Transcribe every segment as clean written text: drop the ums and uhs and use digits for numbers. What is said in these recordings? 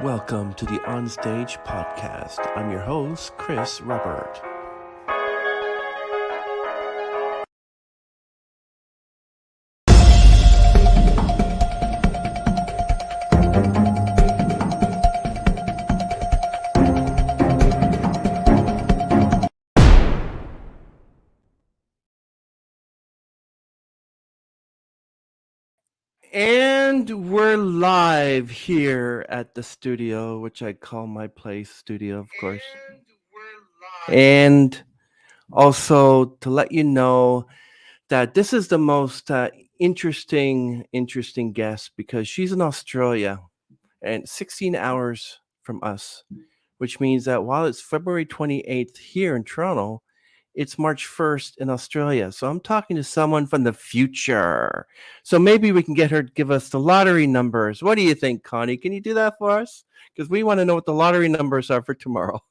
Welcome to the Onstage Podcast. I'm your host, Chris Robert. And we're live here at the studio, which I call my place studio, of course. And also to let you know that this is the most interesting guest because she's in Australia and 16 hours from us, which means that while it's February 28th here in Toronto, it's March 1st in Australia. So I'm talking to someone from the future. So maybe we can get her to give us the lottery numbers. What do you think, Connie? Can you do that for us? Because we want to know what the lottery numbers are for tomorrow.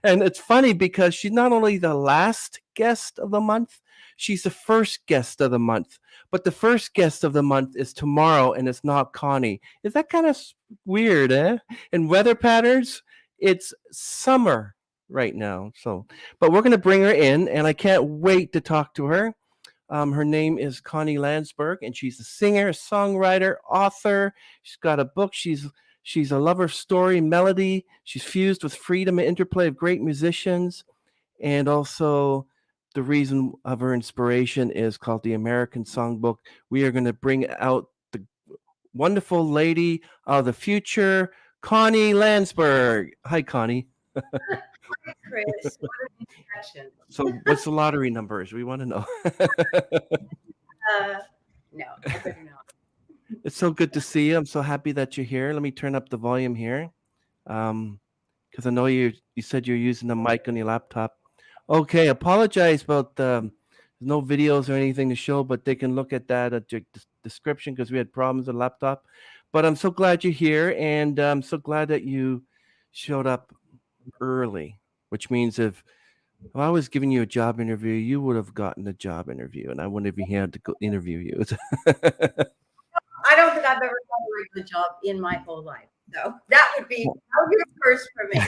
And it's funny because she's not only the last guest of the month, she's the first guest of the month. But the first guest of the month is tomorrow, and it's not Connie. Is that kind of weird, eh? And weather patterns, it's summer right now. So, but we're going to bring her in, and I can't wait to talk to her. Her name is Connie Lansberg, and she's a singer, songwriter, author. She's got a book. She's a lover of story, melody. She's fused with freedom and interplay of great musicians, and also the reason of her inspiration is called the American Songbook. We are going to bring out the wonderful lady of the future, Connie Lansberg. Hi, Connie. Chris, what an introduction. So, what's the lottery numbers? We want to know. No, I better not. It's so good to see you. I'm so happy that you're here. Let me turn up the volume here, because I know you said you're using the mic on your laptop. Okay, apologize about no videos or anything to show, but they can look at that at your description because we had problems with the laptop. But I'm so glad you're here, and I'm so glad that you showed up early, which means if I was giving you a job interview, you would have gotten a job interview, and I wouldn't have had to go interview you. I don't think I've ever done a regular job in my whole life. So that would be a first for me.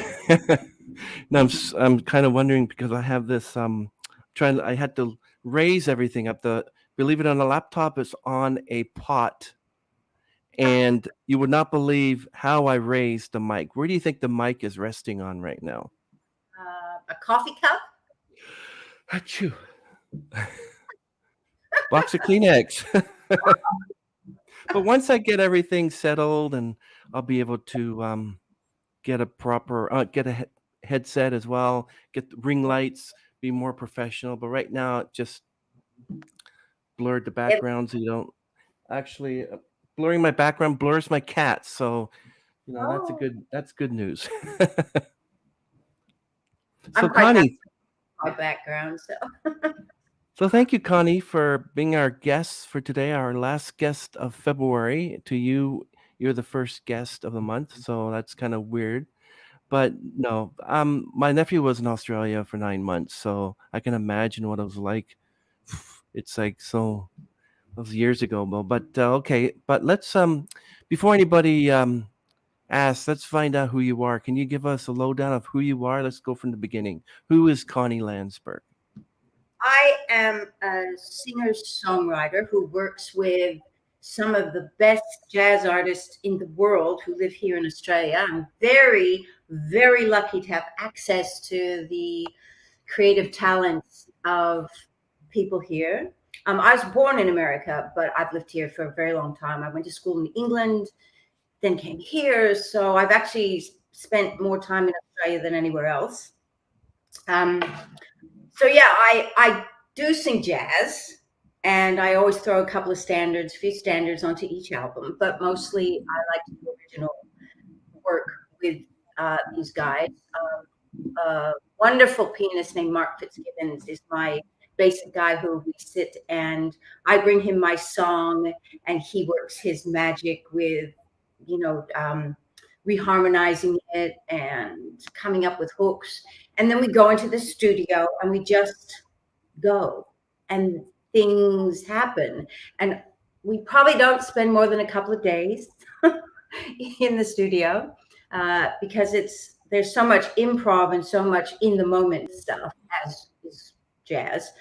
Now I'm kind of wondering because I have this I had to raise everything up. Believe it, on the laptop is on a pot, and you would not believe how I raised the mic. Where do you think the mic is resting on right now? A coffee cup. Achoo. Box of Kleenex. But once I get everything settled, and I'll be able to get a proper get a headset as well, get the ring lights, be more professional. But right now, it just blurred the background, so you don't actually blurring my background blurs my cat. So that's good news. So Connie, my background. So thank you, Connie, for being our guest for today, our last guest of February. To you, you're the first guest of the month, so that's kind of weird. But no, my nephew was in Australia for 9 months, so I can imagine what it was like. It's like so those years ago, but okay. But let's before anybody asks, let's find out who you are. Can you give us a lowdown of who you are? Let's go from the beginning. Who is Connie Lansberg? I am a singer-songwriter who works with some of the best jazz artists in the world who live here in Australia. I'm very, very lucky to have access to the creative talents of people here. I was born in America, but I've lived here for a very long time. I went to school in England, then came here. So I've actually spent more time in Australia than anywhere else. So yeah, I do sing jazz, and I always throw a few standards onto each album, but mostly I like to do original work with these guys. A wonderful pianist named Mark Fitzgibbon is my basic guy who we sit and I bring him my song and he works his magic with, reharmonizing it and coming up with hooks. And then we go into the studio and we just go and things happen. And we probably don't spend more than a couple of days. in the studio because there's so much improv and so much in the moment stuff as is jazz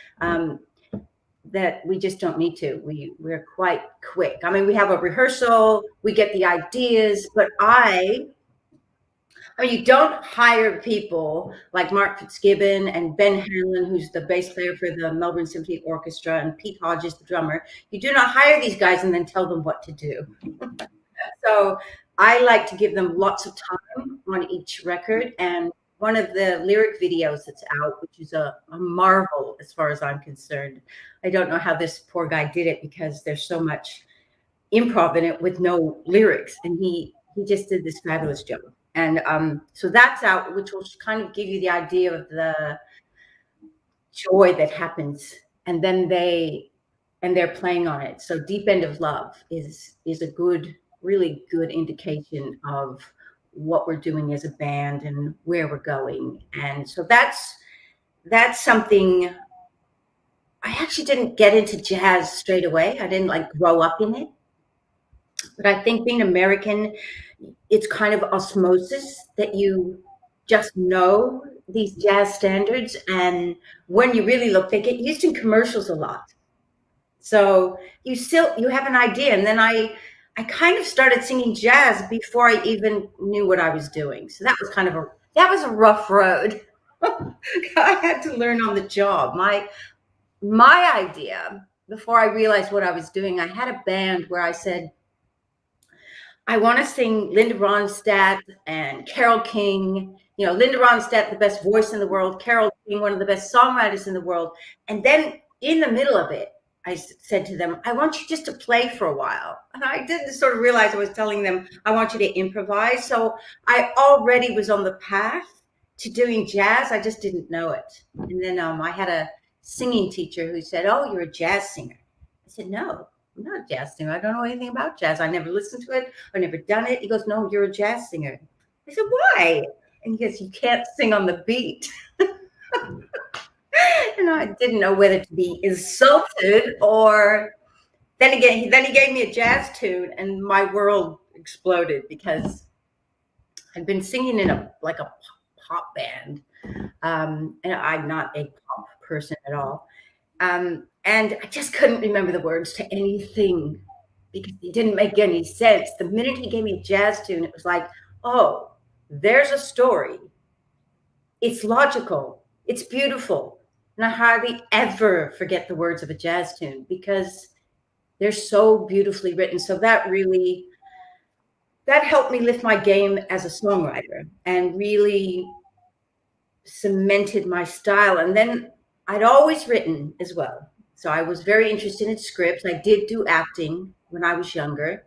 that we just don't need to. We're quite quick. I mean, we have a rehearsal, we get the ideas, but I mean, you don't hire people like Mark Fitzgibbon and Ben Hanlon, who's the bass player for the Melbourne Symphony Orchestra, and Pete Hodges, the drummer. You do not hire these guys and then tell them what to do. So I like to give them lots of time on each record. And one of the lyric videos that's out, which is a marvel as far as I'm concerned. I don't know how this poor guy did it because there's so much improv in it with no lyrics. And he just did this fabulous job. And so that's out, which will kind of give you the idea of the joy that happens. And then they're playing on it. So Deep End of Love is a good, really good indication of what we're doing as a band and where we're going. And so that's something. I actually didn't get into jazz straight away. I didn't like grow up in it. But I think being American, it's kind of osmosis that you just know these jazz standards. And when you really look, they get used in commercials a lot. So you have an idea. And then I kind of started singing jazz before I even knew what I was doing. So that was a rough road. I had to learn on the job. My idea, before I realized what I was doing, I had a band where I said, I want to sing Linda Ronstadt and Carole King. You know, Linda Ronstadt, the best voice in the world. Carole King, one of the best songwriters in the world. And then in the middle of it, I said to them, I want you just to play for a while. And I didn't sort of realize I was telling them, I want you to improvise. So I already was on the path to doing jazz. I just didn't know it. And then I had a singing teacher who said, oh, you're a jazz singer. I said, no. I'm not a jazz singer. I don't know anything about jazz. I never listened to it. I've never done it. He goes, no, you're a jazz singer. I said, why? And he goes, you can't sing on the beat. And I didn't know whether to be insulted or then again, he gave me a jazz tune and my world exploded because I'd been singing in a pop band. And I'm not a pop person at all. And I just couldn't remember the words to anything because it didn't make any sense. The minute he gave me a jazz tune, it was like, oh, there's a story. It's logical. It's beautiful. And I hardly ever forget the words of a jazz tune because they're so beautifully written. So that helped me lift my game as a songwriter and really cemented my style. And then I'd always written as well. So I was very interested in scripts. I did do acting when I was younger.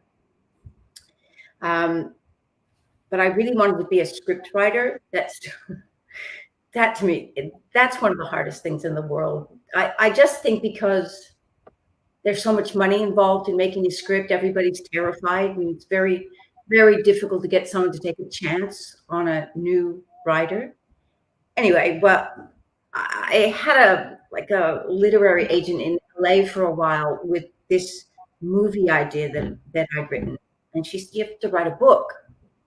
But I really wanted to be a script writer. That to me, that's one of the hardest things in the world. I just think because there's so much money involved in making a script, everybody's terrified. And it's very, very difficult to get someone to take a chance on a new writer. Anyway, but I had a literary agent in LA for a while with this movie idea that I'd written. And she said, you have to write a book.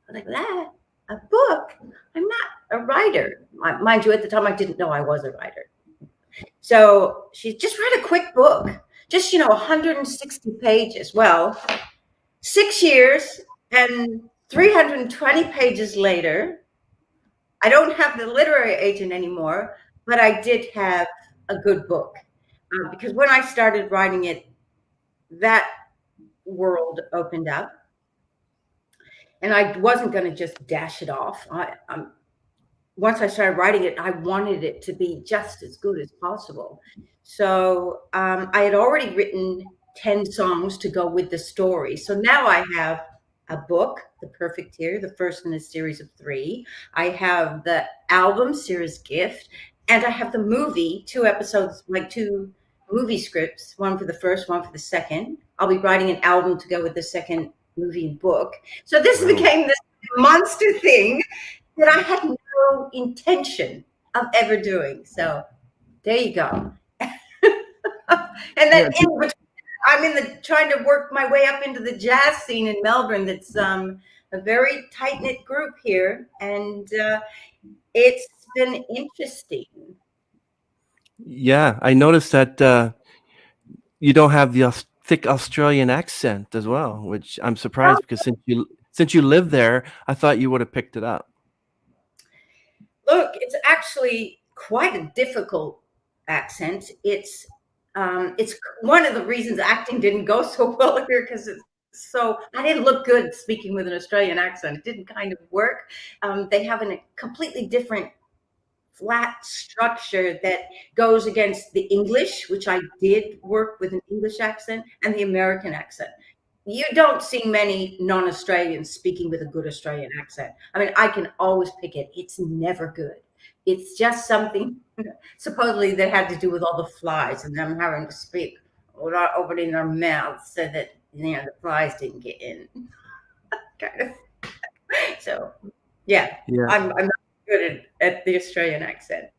I was like, that? A book? I'm not a writer. Mind you, at the time, I didn't know I was a writer. So she just write a quick book, just, 160 pages. Well, 6 years and 320 pages later, I don't have the literary agent anymore, but I did have a good book because when I started writing it, that world opened up. And I wasn't going to just dash it off. Once I started writing it, I wanted it to be just as good as possible. So I had already written 10 songs to go with the story. So now I have a book, The Perfect Tear, the first in a series of 3. I have the album, Sarah's Gift, and I have the movie, 2 episodes, 2 movie scripts, one for the first, one for the second. I'll be writing an album to go with the second movie and book. So this became this monster thing that I had no intention of ever doing. So there you go. And then in between, I'm trying to work my way up into the jazz scene in Melbourne. That's a very tight knit group here, and it's been interesting. Yeah, I noticed that you don't have the thick Australian accent as well, which I'm surprised because since you live there, I thought you would have picked it up. Look, it's actually quite a difficult accent. It's one of the reasons acting didn't go so well here, because I didn't look good speaking with an Australian accent. It didn't kind of work. They have a completely different flat structure that goes against the English, which I did work with an English accent, and the American accent. You don't see many non-Australians speaking with a good Australian accent. I mean, I can always pick it. It's never good. It's just something supposedly that had to do with all the flies and them having to speak without opening their mouths so that the flies didn't get in. Kind of. So, yeah. I'm not good at the Australian accent.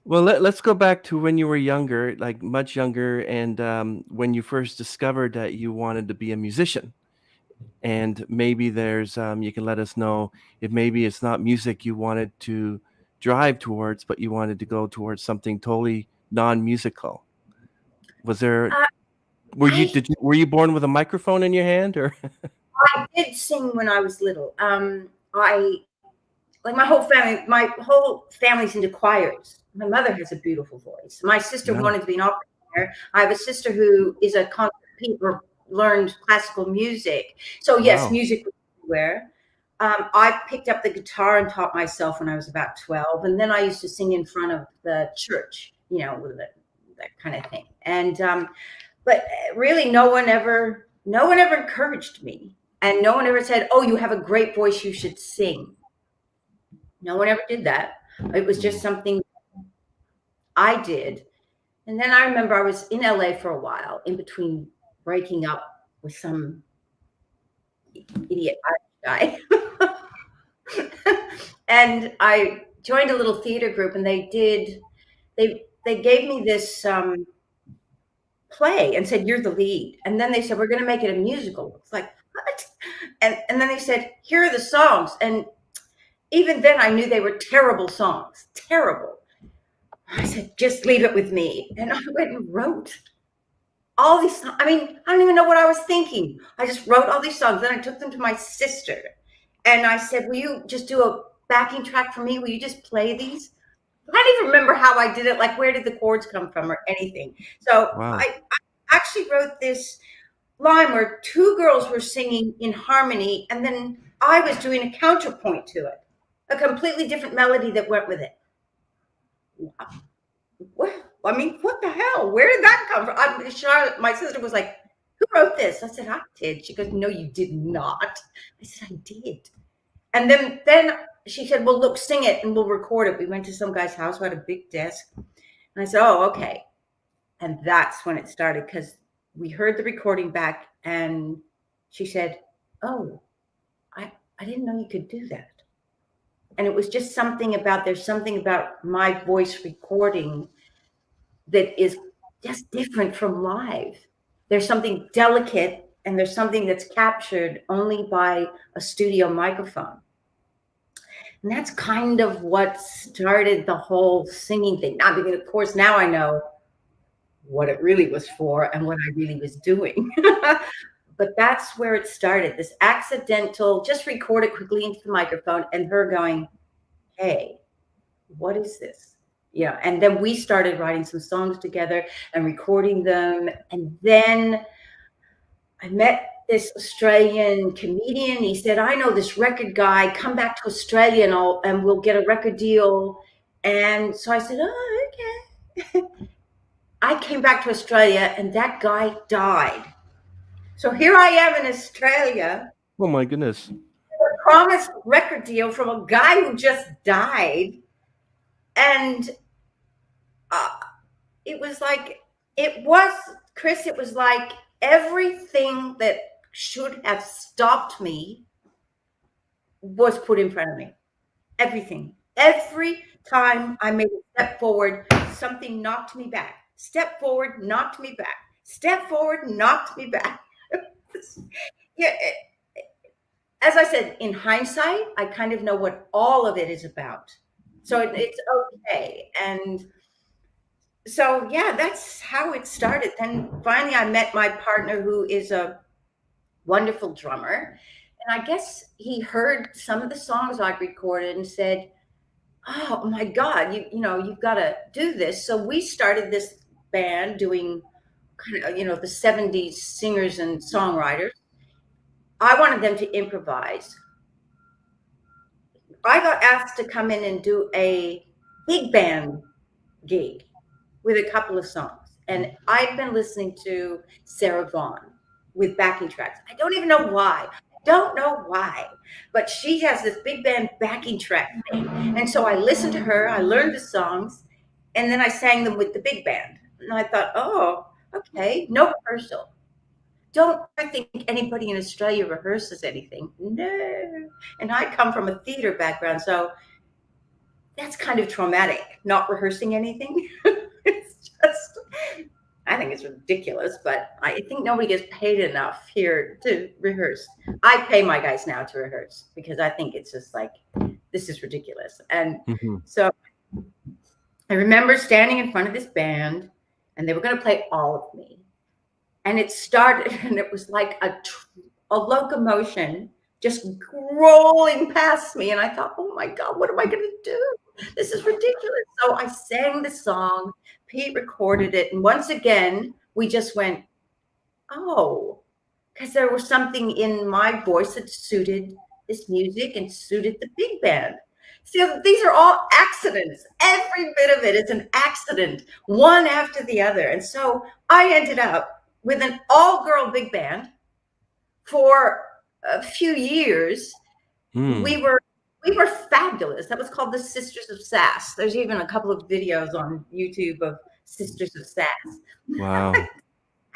Well, let's go back to when you were younger, like much younger, and when you first discovered that you wanted to be a musician. And maybe there's you can let us know if maybe it's not music you wanted to drive towards, but you wanted to go towards something totally non-musical. Was there were you born with a microphone in your hand, or? I did sing when I was little. My whole family's into choirs. My mother has a beautiful voice. My sister wanted to be an opera singer. I have a sister who is a concert or learned classical music. So yes, music was everywhere. I picked up the guitar and taught myself when I was about 12, and then I used to sing in front of the church, with that kind of thing. And but really, no one ever encouraged me, and no one ever said, "Oh, you have a great voice, you should sing." No one ever did that. It was just something I did. And then I remember I was in LA for a while, in between breaking up with some idiot guy. And I joined a little theater group, and they gave me this play and said, "You're the lead." And then they said, "We're going to make it a musical." It's like, what? And then they said, "Here are the songs." And even then I knew they were terrible songs, terrible. I said, "Just leave it with me." And I went and wrote all these songs. I mean, I don't even know what I was thinking. I just wrote all these songs. Then I took them to my sister and I said, "Will you just do a backing track for me? Will you just play these?" I don't even remember how I did it, like where did the chords come from or anything. So I actually wrote this line where two girls were singing in harmony, and then I was doing a counterpoint to it, a completely different melody that went with it. I mean, what the hell? Where did that come from? Charlotte, my sister, was like, "Who wrote this?" I said, "I did." She goes, "No, you did not." I said, "I did." And then she said, "Well, look, sing it and we'll record it." We went to some guy's house who had a big desk. And I said, "Oh, okay." And that's when it started, because we heard the recording back and she said, "Oh, I didn't know you could do that." And it was just there's something about my voice recording that is just different from live. There's something delicate, and there's something that's captured only by a studio microphone. And that's kind of what started the whole singing thing. I mean, of course, now I know what it really was for and what I really was doing. But that's where it started, this accidental, just record it quickly into the microphone, and her going, "Hey, what is this?" And then we started writing some songs together and recording them. And then I met this Australian comedian. He said, "I know this record guy. Come back to Australia and we'll get a record deal." And so I said, "Oh, okay." I came back to Australia and that guy died. So here I am in Australia. Oh my goodness. A promised record deal from a guy who just died. And Chris, it was like everything that should have stopped me was put in front of me. Everything. Every time I made a step forward, something knocked me back. Step forward, knocked me back. stepped forward, knocked me back. Yeah, as I said, in hindsight, I kind of know what all of it is about. So it's okay. And so, yeah, that's how it started. Then finally, I met my partner, who is a wonderful drummer. And I guess he heard some of the songs I'd recorded and said, "Oh my God, you've got to do this." So we started this band doing kind of, the 70s singers and songwriters. I wanted them to improvise. I got asked to come in and do a big band gig with a couple of songs. And I'd been listening to Sarah Vaughan with backing tracks. I don't even know why. Don't know why. But she has this big band backing track thing. And so I listened to her, I learned the songs, and then I sang them with the big band. And I thought, oh, okay, no rehearsal. Don't I think anybody in Australia rehearses anything. No. And I come from a theater background, so that's kind of traumatic, not rehearsing anything. It's just, I think it's ridiculous, but I think nobody gets paid enough here to rehearse. I pay my guys now to rehearse because I think it's just like, this is ridiculous. And so I remember standing in front of this band and they were going to play All of Me. And it started, and it was like a locomotion just rolling past me. And I thought, oh my God, what am I going to do? This is ridiculous. So I sang the song, Pete recorded it. And once again, we just went, oh, because there was something in my voice that suited this music and suited the big band. So these are all accidents. Every bit of it is an accident, one after the other. And so I ended up with an all-girl big band for a few years. We were fabulous. That was called the Sisters of Sass. There's even a couple of videos on YouTube of Sisters of Sass. Wow.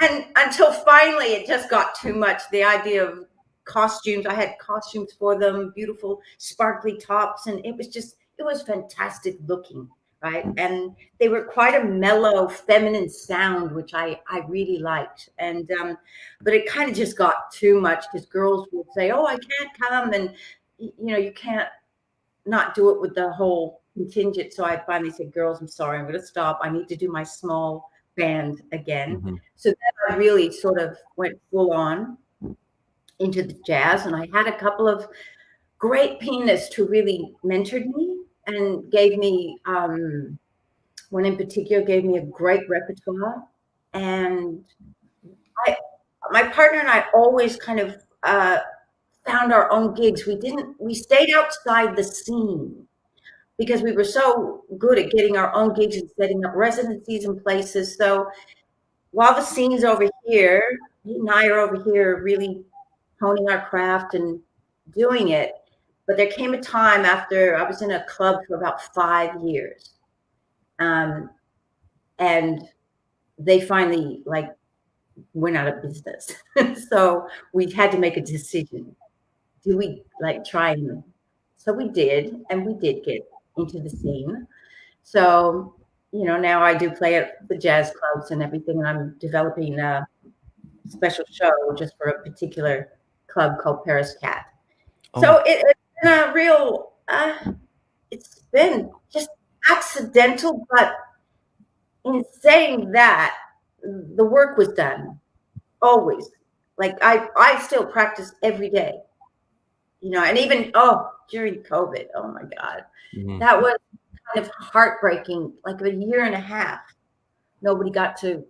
And until finally it just got too much. The idea of costumes, I had costumes for them, beautiful sparkly tops, and it was fantastic looking. Right. And they were quite a mellow, feminine sound, which I really liked. And but it kind of just got too much because girls would say, oh, I can't come. And, you can't not do it with the whole contingent. So I finally said, girls, I'm sorry, I'm going to stop. I need to do my small band again. So then I really sort of went full on into the jazz. And I had a couple of great pianists who really mentored me and gave me, one in particular gave me a great repertoire. And my partner and I always kind of found our own gigs. We stayed outside the scene because we were so good at getting our own gigs and setting up residencies in places. So while the scene's over here, he and I are over here really honing our craft and doing it. But there came a time after I was in a club for about 5 years. And they finally went out of business. So we had to make a decision. Do we try and, so we did, and we did get into the scene. So, now I do play at the jazz clubs and everything. And I'm developing a special show just for a particular club called Paris Cat. Oh. So it's been a real, it's been just accidental, but in saying that, the work was done always. I still practice every day, and even, during COVID, oh my God, that was kind of heartbreaking. A year and a half, nobody got to,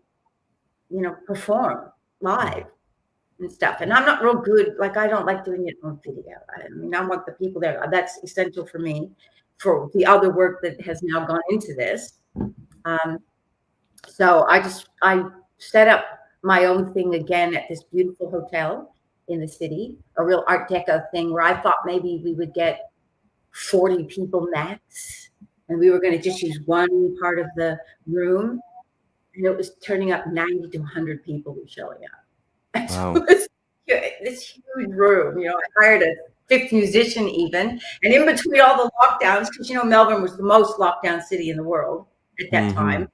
perform live and stuff. And I'm not real good. I don't like doing it on video. I want the people there. That's essential for me, for the other work that has now gone into this. So I set up my own thing again at this beautiful hotel in the city, a real Art Deco thing where I thought maybe we would get 40 people max, and we were going to just use one part of the room, and it was turning up 90 to 100 people were showing up. Wow. So this huge room, I hired a fifth musician even, and in between all the lockdowns, because Melbourne was the most lockdown city in the world at that time.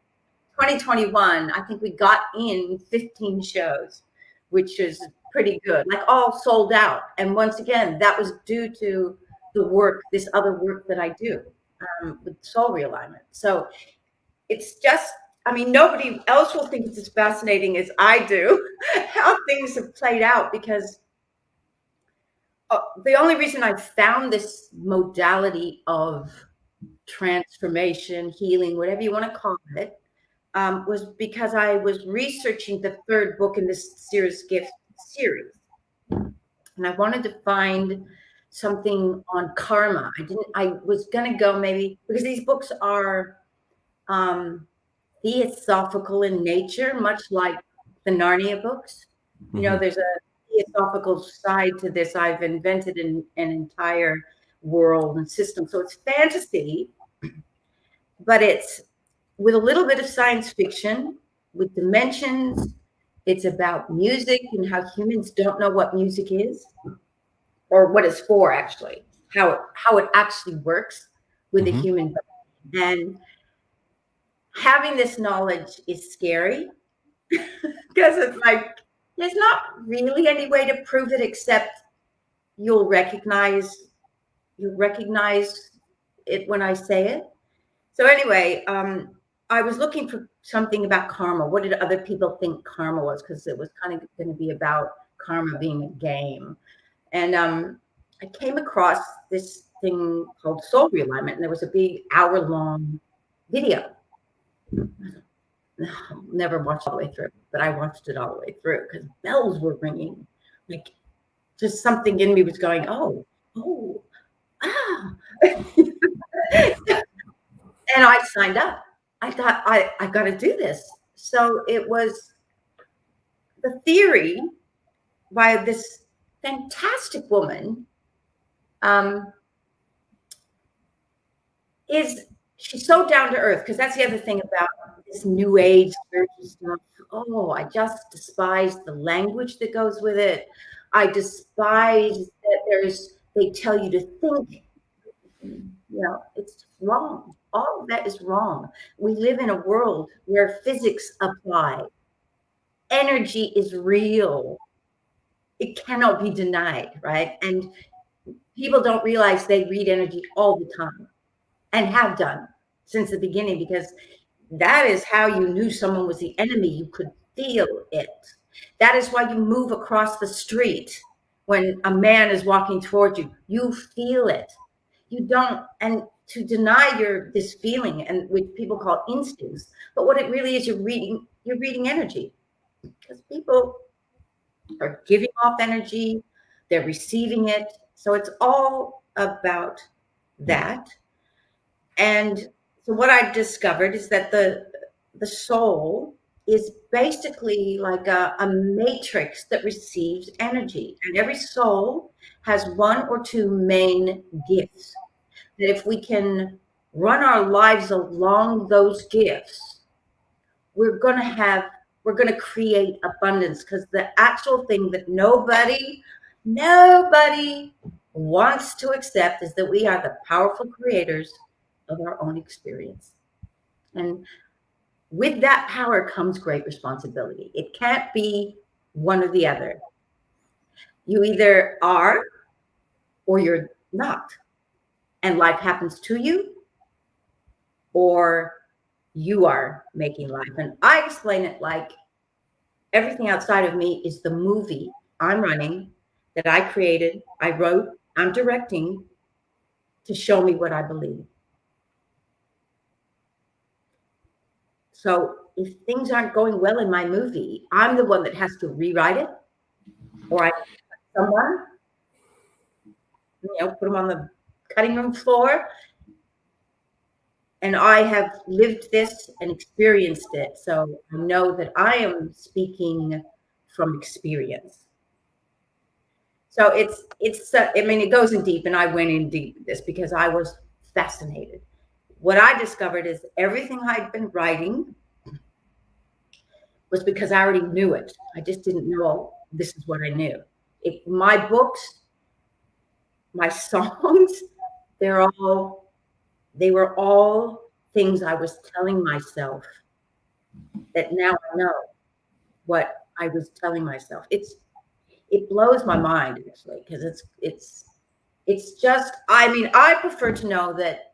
2021, I think we got in 15 shows, which is pretty good, like all sold out. And once again, that was due to the work, this other work that I do with soul realignment. So it's just, I mean, nobody else will think it's as fascinating as I do how things have played out, because the only reason I found this modality of transformation, healing, whatever you want to call it, was because I was researching the third book in this Seers Gift series. And I wanted to find something on karma. I was going to go maybe, because these books are theosophical in nature, much like the Narnia books. You know, there's a theosophical side to this. I've invented an entire world and system. So it's fantasy, but it's with a little bit of science fiction, with dimensions. It's about music and how humans don't know what music is, or what it's for, actually, how it actually works with the human body. And having this knowledge is scary because it's like, there's not really any way to prove it, except you'll recognize it when I say it. So anyway, I was looking for something about karma. What did other people think karma was? Because it was kind of going to be about karma being a game. And I came across this thing called soul realignment, and there was a big hour-long video. Never watched all the way through, but I watched it all the way through because bells were ringing. Like, just something in me was going, oh, ah. And I signed up. I thought, I got to do this. So it was the theory by this fantastic woman. She's so down to earth, because that's the other thing about this new age spiritual stuff. Oh, I just despise the language that goes with it. I despise that they tell you to think. You know, it's wrong. All of that is wrong. We live in a world where physics apply. Energy is real. It cannot be denied, right? And people don't realize they read energy all the time, and have done since the beginning, because that is how you knew someone was the enemy. You could feel it. That is why you move across the street when a man is walking towards you. You feel it. You don't, and to deny this feeling, and which people call instincts, but what it really is, you're reading energy, because people are giving off energy, they're receiving it. So it's all about that. And so what I've discovered is that the soul is basically like a matrix that receives energy. And every soul has one or two main gifts. That if we can run our lives along those gifts, we're going to create abundance. Because the actual thing that nobody wants to accept is that we are the powerful creators of our own experience. And with that power comes great responsibility. It can't be one or the other. You either are or you're not. And life happens to you, or you are making life. And I explain it like everything outside of me is the movie I'm running, that I created, I wrote, I'm directing, to show me what I believe. So if things aren't going well in my movie, I'm the one that has to rewrite it, or I someone, put them on the cutting room floor. And I have lived this and experienced it. So I know that I am speaking from experience. So it goes in deep, and I went in deep with this because I was fascinated. What I discovered is everything I'd been writing was because I already knew it. I just didn't know this is what I knew. My books, my songs, they were all things I was telling myself that now I know what I was telling myself. It blows my mind actually, because it's just, I mean, I prefer to know that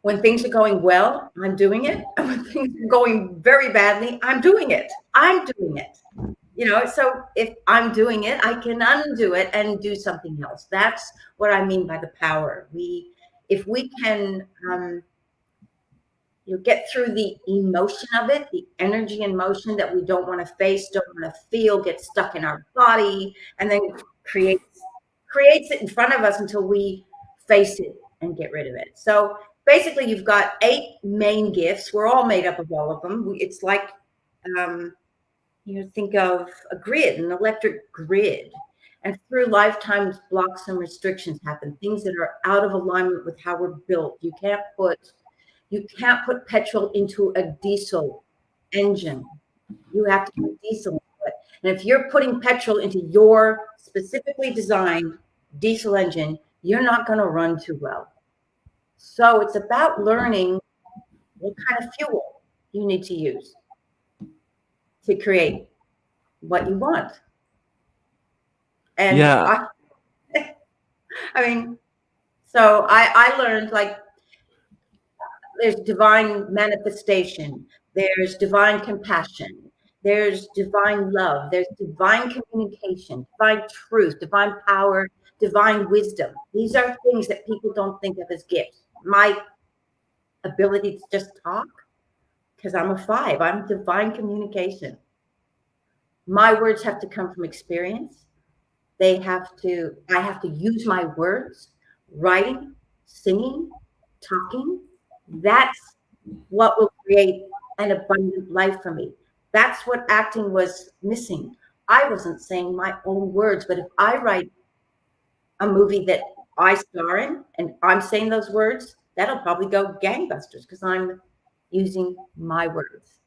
when things are going well, I'm doing it. And when things are going very badly, I'm doing it. I'm doing it. So if I'm doing it, I can undo it and do something else. That's what I mean by the power. If we can get through the emotion of it, the energy and motion that we don't want to face, don't want to feel, get stuck in our body, and then creates it in front of us until we face it and get rid of it. So basically, you've got 8 main gifts. We're all made up of all of them. It's like, think of a grid, an electric grid. And through lifetimes, blocks and restrictions happen, things that are out of alignment with how we're built. You can't put petrol into a diesel engine. You have to put diesel into it. And if you're putting petrol into your specifically designed diesel engine, you're not going to run too well. So it's about learning what kind of fuel you need to use to create what you want. And Yeah. so I learned, like, there's divine manifestation, there's divine compassion, there's divine love, there's divine communication, divine truth, divine power, divine wisdom. These are things that people don't think of as gifts. My ability to just talk, because I'm a 5, I'm divine communication. My words have to come from experience. I have to use my words, writing, singing, talking. That's what will create an abundant life for me. That's what acting was missing. I wasn't saying my own words, but if I write a movie that I star in and I'm saying those words, that'll probably go gangbusters because I'm using my words.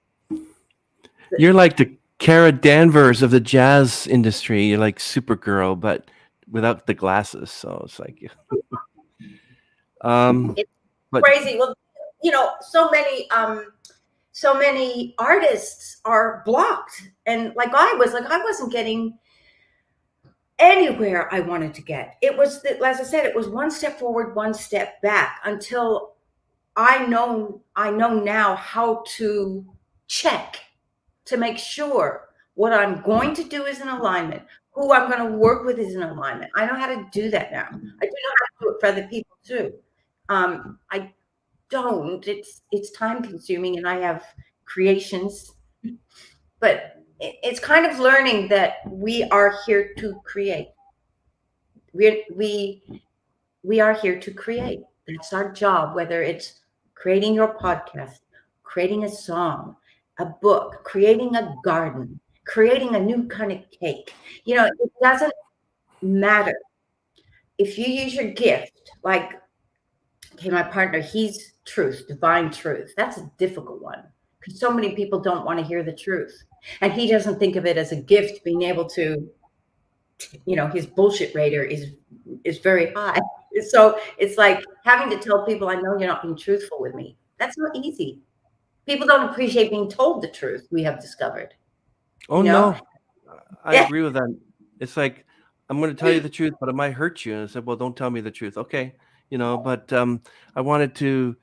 You're like the Cara Danvers of the jazz industry. You're like Supergirl, but without the glasses. So it's like, it's but crazy. Well, so many artists are blocked, and like I wasn't getting anywhere I wanted to get. It was, as I said, it was one step forward, one step back, until I know now how to check to make sure what I'm going to do is in alignment, who I'm going to work with is in alignment. I know how to do that now. I do know how to do it for other people too. I don't. It's time consuming, and I have creations, but it's kind of learning that we are here to create. We are here to create. That's our job, whether it's creating your podcast, creating a song, a book, creating a garden, creating a new kind of cake. It doesn't matter. If you use your gift, like, okay, my partner, he's truth, divine truth. That's a difficult one because so many people don't want to hear the truth. And he doesn't think of it as a gift, being able to, his bullshit radar is very high. So it's like having to tell people, I know you're not being truthful with me. That's not easy. People don't appreciate being told the truth, we have discovered. oh no, I agree with that. It's like, I'm going to tell you the truth, but it might hurt you. And I said, well, don't tell me the truth. Okay. But I wanted to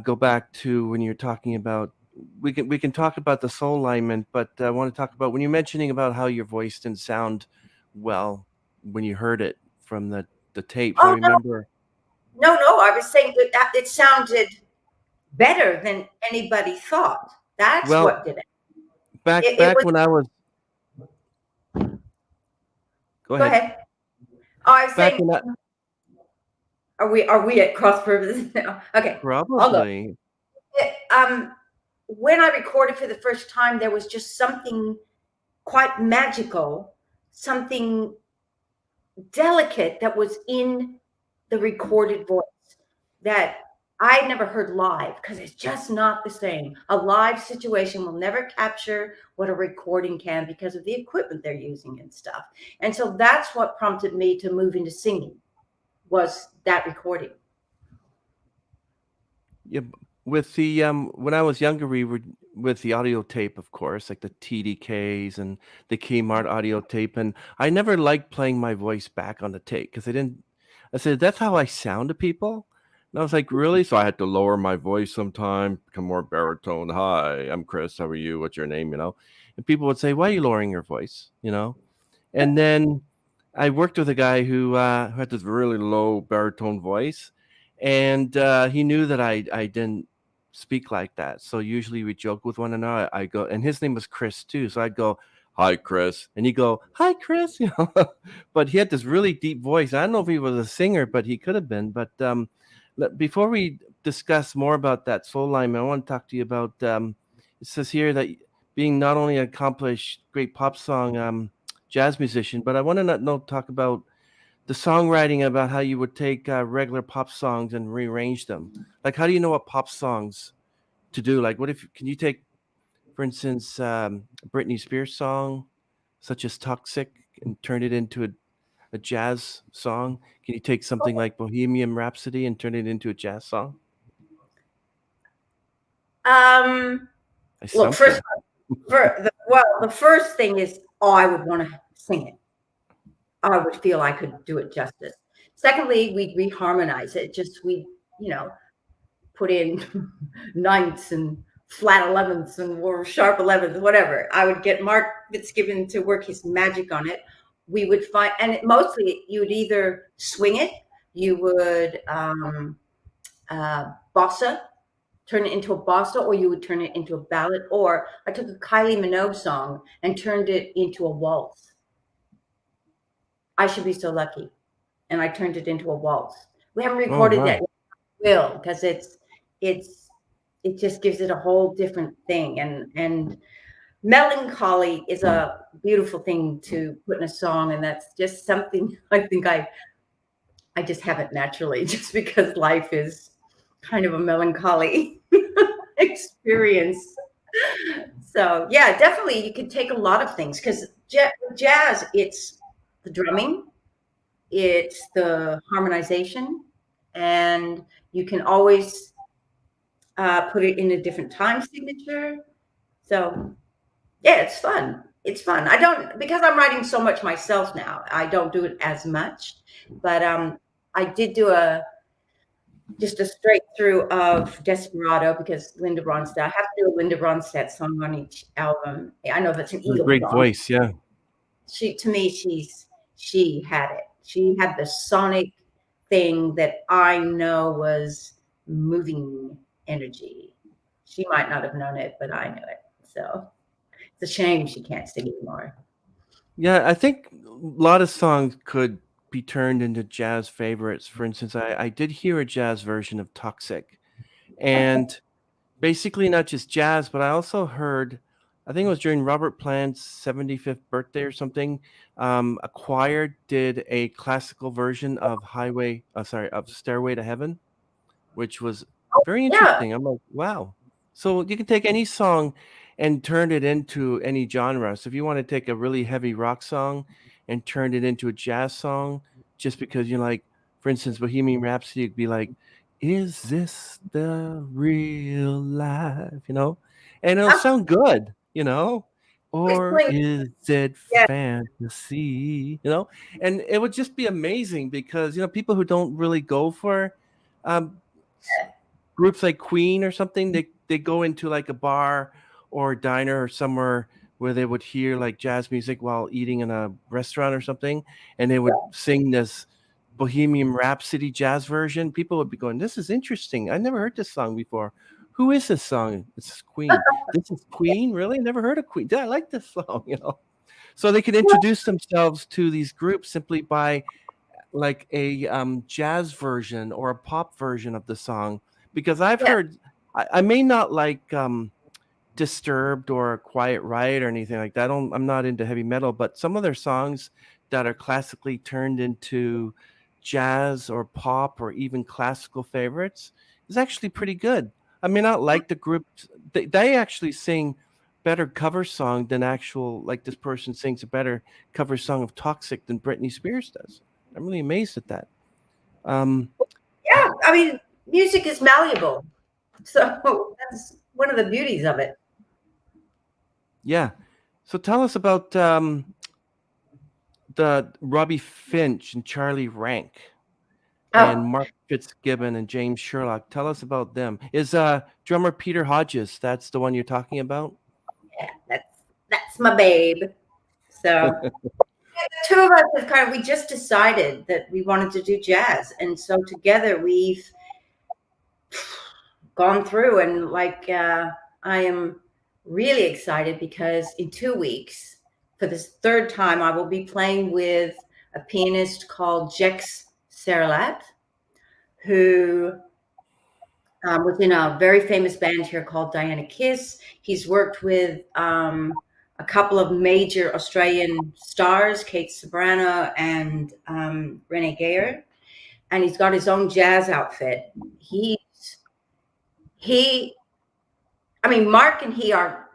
go back to when you're talking about, we can talk about the soul alignment, but I want to talk about when you're mentioning about how your voice didn't sound well when you heard it from the tapes. I remember. No, I was saying that it sounded better than anybody thought. That's what did it. Back when I was. Go ahead. Oh, I was saying. Are we at cross purposes now? Okay. Probably. When I recorded for the first time, there was just something quite magical, something delicate that was in the recorded voice that I never heard live, because it's just not the same. A live situation will never capture what a recording can because of the equipment they're using and stuff. And so that's what prompted me to move into singing, was that recording. Yeah. with the when I was younger, we were with the audio tape, of course, like the TDKs and the Kmart audio tape, and I never liked playing my voice back on the tape because I didn't. I said that's how I sound to people, and I was like, really? So I had to lower my voice sometime, become more baritone. Hi, I'm Chris. How are you? What's your name? And people would say, why are you lowering your voice? And then I worked with a guy who had this really low baritone voice, and he knew that I didn't speak like that. So usually we joke with one another. I go, and his name was Chris too. So I'd go, "Hi, Chris," and he'd go, "Hi, Chris." But he had this really deep voice. I don't know if he was a singer, but he could have been. But before we discuss more about that soul alignment, I want to talk to you about. It says here that being not only an accomplished great pop song jazz musician, but I want to talk about the songwriting, about how you would take regular pop songs and rearrange them. Like, how do you know what pop songs to do? Like, can you take, for instance, a Britney Spears song, such as Toxic, and turn it into a jazz song? Can you take something like Bohemian Rhapsody and turn it into a jazz song? Look, the first thing is, I would want to sing it. I would feel I could do it justice. Secondly, we'd reharmonize it. We put in ninths and flat 11ths or sharp 11ths, whatever. I would get Mark Fitzgibbon to work his magic on it. We would find, and mostly you would either swing it, you would bossa, turn it into a bossa, or you would turn it into a ballad. Or I took a Kylie Minogue song and turned it into a waltz. I Should Be So Lucky. And I turned it into a waltz. We haven't recorded that yet. Will, because it just gives it a whole different thing. And melancholy is a beautiful thing to put in a song, and that's just something I think I just have it naturally, just because life is kind of a melancholy experience. So yeah, definitely you can take a lot of things, because jazz, it's the drumming, it's the harmonization, and you can always put it in a different time signature. So yeah, it's fun. It's fun. Because I'm writing so much myself now, I don't do it as much, but I did do just a straight through of Desperado, because Linda Ronstadt, I have to do a Linda Ronstadt song on each album. I know that's an Eagle great song. Voice, yeah. She had it. She had the sonic thing that I know was moving energy. She might not have known it, but I knew it. So it's a shame she can't sing anymore. Yeah, I think a lot of songs could be turned into jazz favorites. For instance, I did hear a jazz version of Toxic, and basically not just jazz, but I also heard, I think it was during Robert Plant's 75th birthday or something, a choir did a classical version of Stairway to Heaven, which was very interesting. I'm like, wow. So you can take any song and turn it into any genre. So if you want to take a really heavy rock song and turn it into a jazz song, just because you like, for instance, Bohemian Rhapsody, it'd be like, is this the real life? And it'll sound good, or is it fantasy? And it would just be amazing, because people who don't really go for groups like Queen or something, they go into like a bar or a diner or somewhere where they would hear like jazz music while eating in a restaurant or something, and they would sing this Bohemian Rhapsody jazz version. People would be going, this is interesting. I never heard this song before. Who is this song? It's Queen. This is Queen? Really? Never heard of Queen. Yeah, I like this song, So they could introduce themselves to these groups simply by like a jazz version or a pop version of the song. Because I've heard, I may not like Disturbed or Quiet Riot or anything like that. I'm not into heavy metal, but some of their songs that are classically turned into jazz or pop or even classical favorites is actually pretty good. I may not like the group. They actually sing better cover song than actual, like this person sings a better cover song of Toxic than Britney Spears does. I'm really amazed at that. Yeah, I mean, music is malleable. So that's one of the beauties of it. Yeah. So tell us about the Robbie Finch and Charlie Rank and Oh, Mark Fitzgibbon and James Sherlock. Tell us about them. Is drummer Peter Hodges, that's the one you're talking about? yeah, that's my babe. So the two of us have we just decided that we wanted to do jazz, and so together we've gone through and I am really excited because in 2 weeks, for this third time, I will be playing with a pianist called Jex Seralat, who was in a very famous band here called Diana Kiss. He's worked with a couple of major Australian stars, Kate Sobrano and Renee Gayer, and he's got his own jazz outfit. I mean, Mark and he are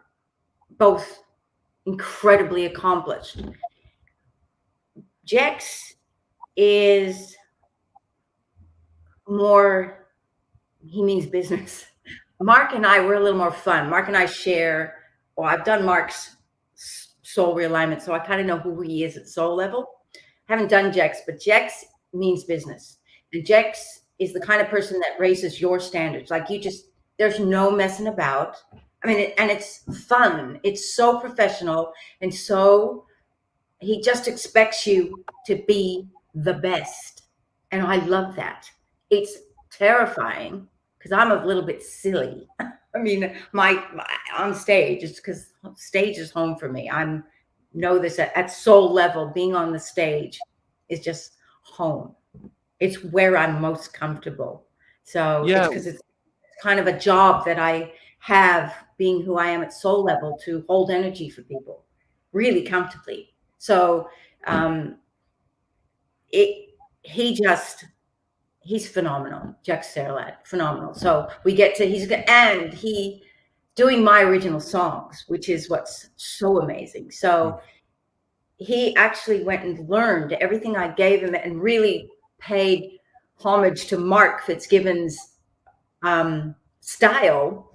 both incredibly accomplished. Jex is more, he means business. Mark and I, we're a little more fun. Mark and I share, well, I've done Mark's soul realignment, so I kind of know who he is at soul level. Haven't done Jex, but Jex means business. And Jex is the kind of person that raises your standards. Like there's no messing about. I mean, and it's fun. It's so professional. And so he just expects you to be the best. And I love that. It's terrifying because I'm a little bit silly. I mean, my on stage, it's because stage is home for me. I know this at soul level, being on the stage is just home. It's where I'm most comfortable. So Yeah. it's because it's kind of a job that I have, being who I am at soul level, to hold energy for people really comfortably. So he's phenomenal. Jack Serlat, phenomenal. So he doing my original songs, which is what's so amazing. So he actually went and learned everything I gave him and really paid homage to Mark Fitzgibbon's style,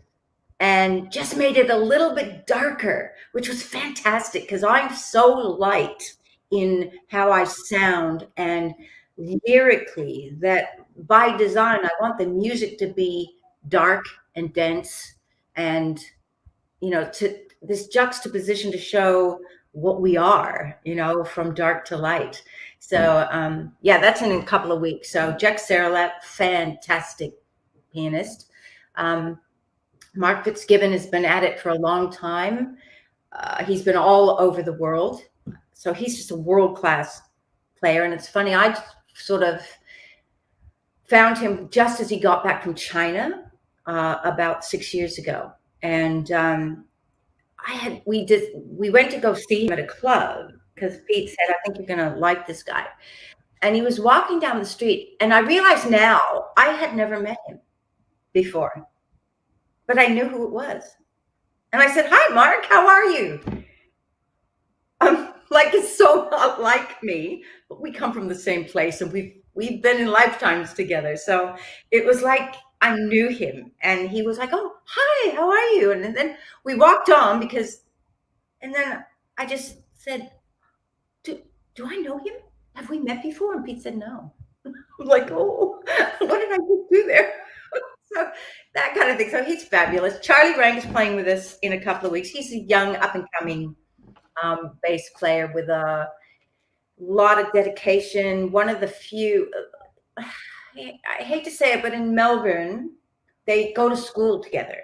and just made it a little bit darker, which was fantastic because I'm so light in how I sound and lyrically that by design, I want the music to be dark and dense and, to this juxtaposition to show what we are, from dark to light. So, that's in a couple of weeks. So Jack Seralat, fantastic pianist. Mark Fitzgibbon has been at it for a long time. He's been all over the world. So he's just a world-class player. And it's funny, I sort of found him just as he got back from China about 6 years ago. And we went to go see him at a club because Pete said, I think you're going to like this guy. And he was walking down the street. And I realized now I had never met him before, but I knew who it was. And I said, hi, Mark, how are you? Like, it's so not like me, but we come from the same place and we've been in lifetimes together. So it was like I knew him, and he was like, oh, hi, how are you? And then we walked on and then I just said, do I know him? Have we met before? And Pete said, no. I'm like, oh, what did I just do there? So that kind of thing. So he's fabulous. Charlie Rank is playing with us in a couple of weeks. He's a young up and coming bass player with a lot of dedication. One of the few, I hate to say it, but in Melbourne, they go to school together.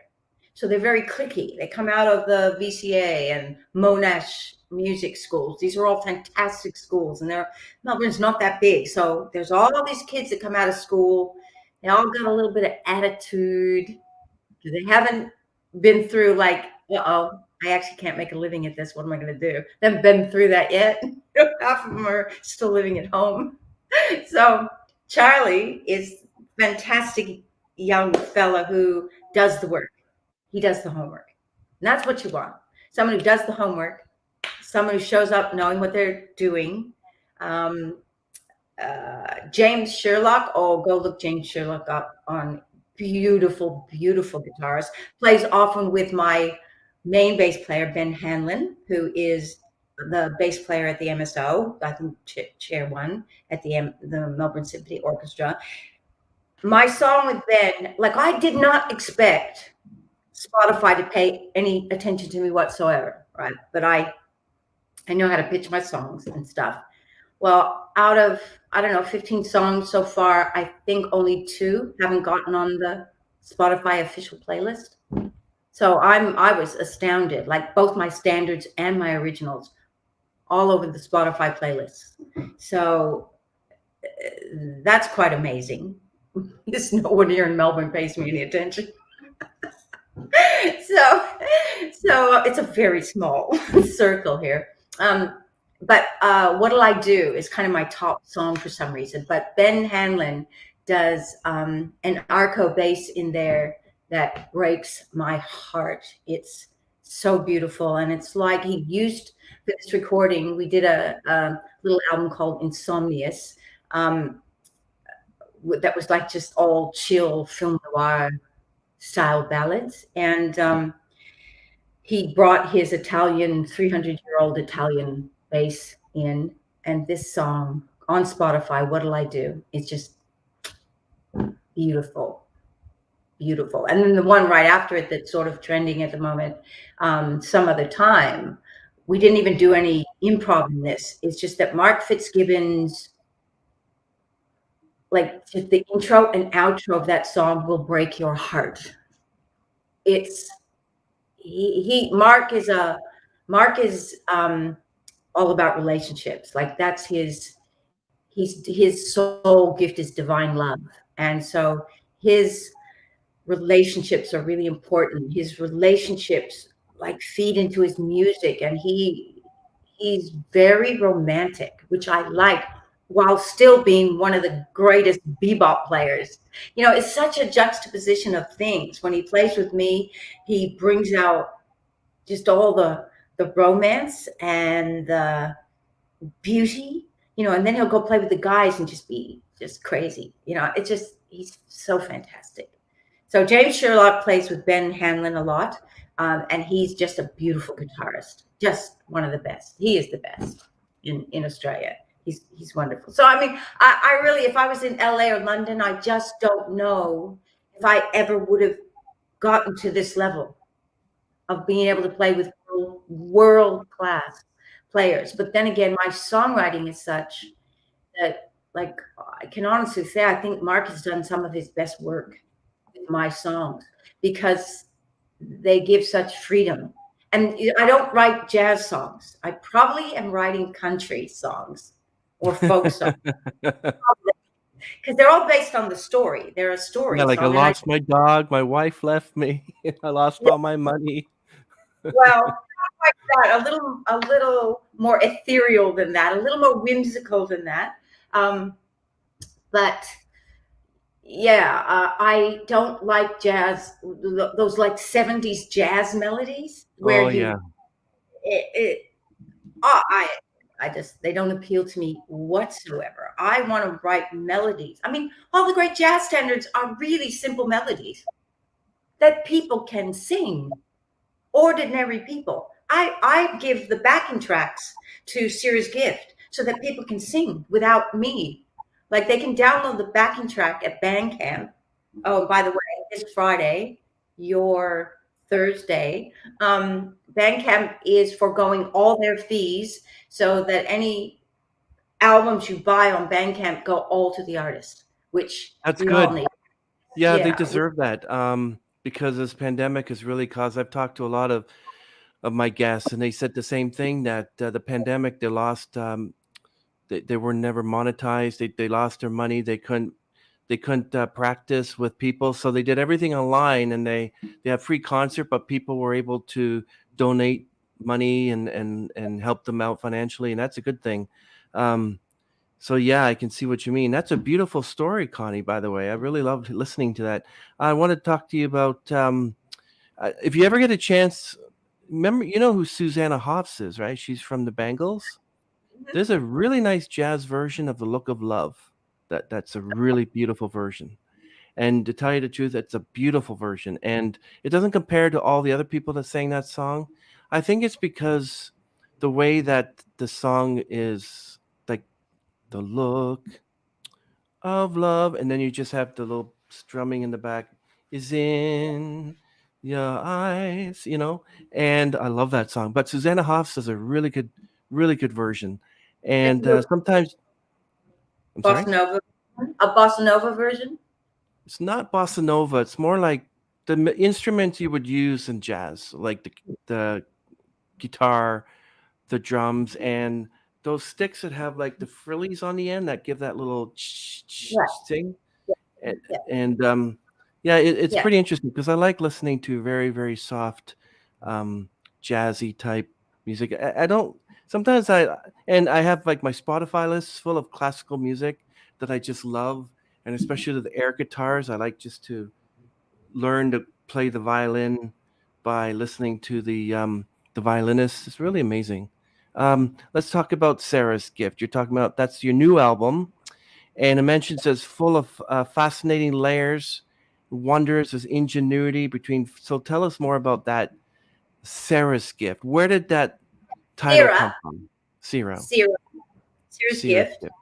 So they're very cliquey. They come out of the VCA and Monash music schools. These are all fantastic schools, and Melbourne's not that big. So there's all these kids that come out of school. They all got a little bit of attitude. They haven't been through like, uh-oh, I actually can't make a living at this. What am I going to do? They haven't been through that yet. Half of them are still living at home. So Charlie is a fantastic young fella who does the work. He does the homework. And that's what you want. Someone who does the homework, someone who shows up knowing what they're doing. James Sherlock, go look James Sherlock up on beautiful, beautiful guitarist. Plays often with my main bass player, Ben Hanlon, who is the bass player at the MSO. I think chair one at the Melbourne Symphony Orchestra. My song with Ben, like I did not expect Spotify to pay any attention to me whatsoever, right? But I know how to pitch my songs and stuff. Well, out of, I don't know, 15 songs so far, I think only 2 haven't gotten on the Spotify official playlist. So I was astounded, like both my standards and my originals all over the Spotify playlists. So that's quite amazing. There's no one here in Melbourne pays me any attention. So it's a very small circle here. But What'll I Do is kind of my top song for some reason. But Ben Hanlon does an arco bass in there that breaks my heart. It's so beautiful. And it's like he used for this recording, we did a little album called Insomnious that was like just all chill film noir style ballads. And he brought his Italian, 300-year-old Italian bass in, and this song on Spotify, What'll I Do? It's just beautiful, beautiful. And then the one right after it that's sort of trending at the moment, Some Other Time. We didn't even do any improv in this. It's just that Mark Fitzgibbon's, like just the intro and outro of that song will break your heart. It's Mark is all about relationships. Like that's his soul gift is divine love. And so his relationships are really important. His relationships like feed into his music, and he's very romantic, which I like, while still being one of the greatest bebop players. You know, it's such a juxtaposition of things. When he plays with me, he brings out just all the romance and the beauty, you know, and then he'll go play with the guys and just be just crazy. You know, he's so fantastic. So James Sherlock plays with Ben Hanlon a lot, and he's just a beautiful guitarist, just one of the best. He is the best in Australia. He's wonderful. So, I mean, I really, if I was in LA or London, I just don't know if I ever would have gotten to this level of being able to play with world-class players. But then again, my songwriting is such that, like, I can honestly say, I think Mark has done some of his best work with my songs because they give such freedom. And I don't write jazz songs. I probably am writing country songs or folk songs because they're all based on the story. They're a story Yeah, like I song. lost my dog, my wife left me, I lost all my money. Well, not like that. A little more ethereal than that, a little more whimsical than that. But yeah, I don't like jazz, those like 70s jazz melodies where Oh yeah. they don't appeal to me whatsoever. I want to write melodies. I mean, all the great jazz standards are really simple melodies that people can sing. Ordinary people. I give the backing tracks to Serious Gift so that people can sing without me. Like they can download the backing track at Bandcamp. Oh, by the way, this Friday, your Thursday, Bandcamp is foregoing all their fees so that any albums you buy on Bandcamp go all to the artist, which That's we all good. need. Yeah, they Yeah. deserve that. Because this pandemic has really caused. I've talked to a lot of my guests, and they said the same thing, that the pandemic, they lost. They were never monetized. They lost their money. They couldn't practice with people, so they did everything online, and they have free concert, but people were able to donate money and help them out financially, and that's a good thing. So yeah, I can see what you mean. That's a beautiful story, Connie, by the way. I really loved listening to that. I want to talk to you about if you ever get a chance, remember, you know who Susanna Hoffs is, right? She's from the Bangles. There's a really nice jazz version of The Look of Love. That's a really beautiful version. And to tell you the truth, it's a beautiful version, and it doesn't compare to all the other people that sang that song. I think it's because the way that the song is, like, the look of love, and then you just have the little strumming in the back, is in your eyes, and I love that song. But Susanna Hoffs does a really good version. And sometimes, I'm sorry, Bossa Nova, a Bossa Nova version. it's not bossa nova. It's more like the instruments you would use in jazz, like the guitar, the drums, and those sticks that have like the frillies on the end that give that little Yeah, thing. yeah, And, yeah, yeah, it's yeah. pretty interesting because I like listening to very, very soft, jazzy type music. I don't sometimes I have like my Spotify list full of classical music that I just love, and especially the air guitars. I like just to learn to play the violin by listening to the violinist. It's really amazing. Let's talk about Sarah's Gift. You're talking about that's your new album, and it mentions as full of fascinating layers, wonders, as ingenuity between. So tell us more about that Sarah's Gift. Where did that title Sarah, come from? Sarah. Sarah, Sarah's Sarah's Gift. Gift.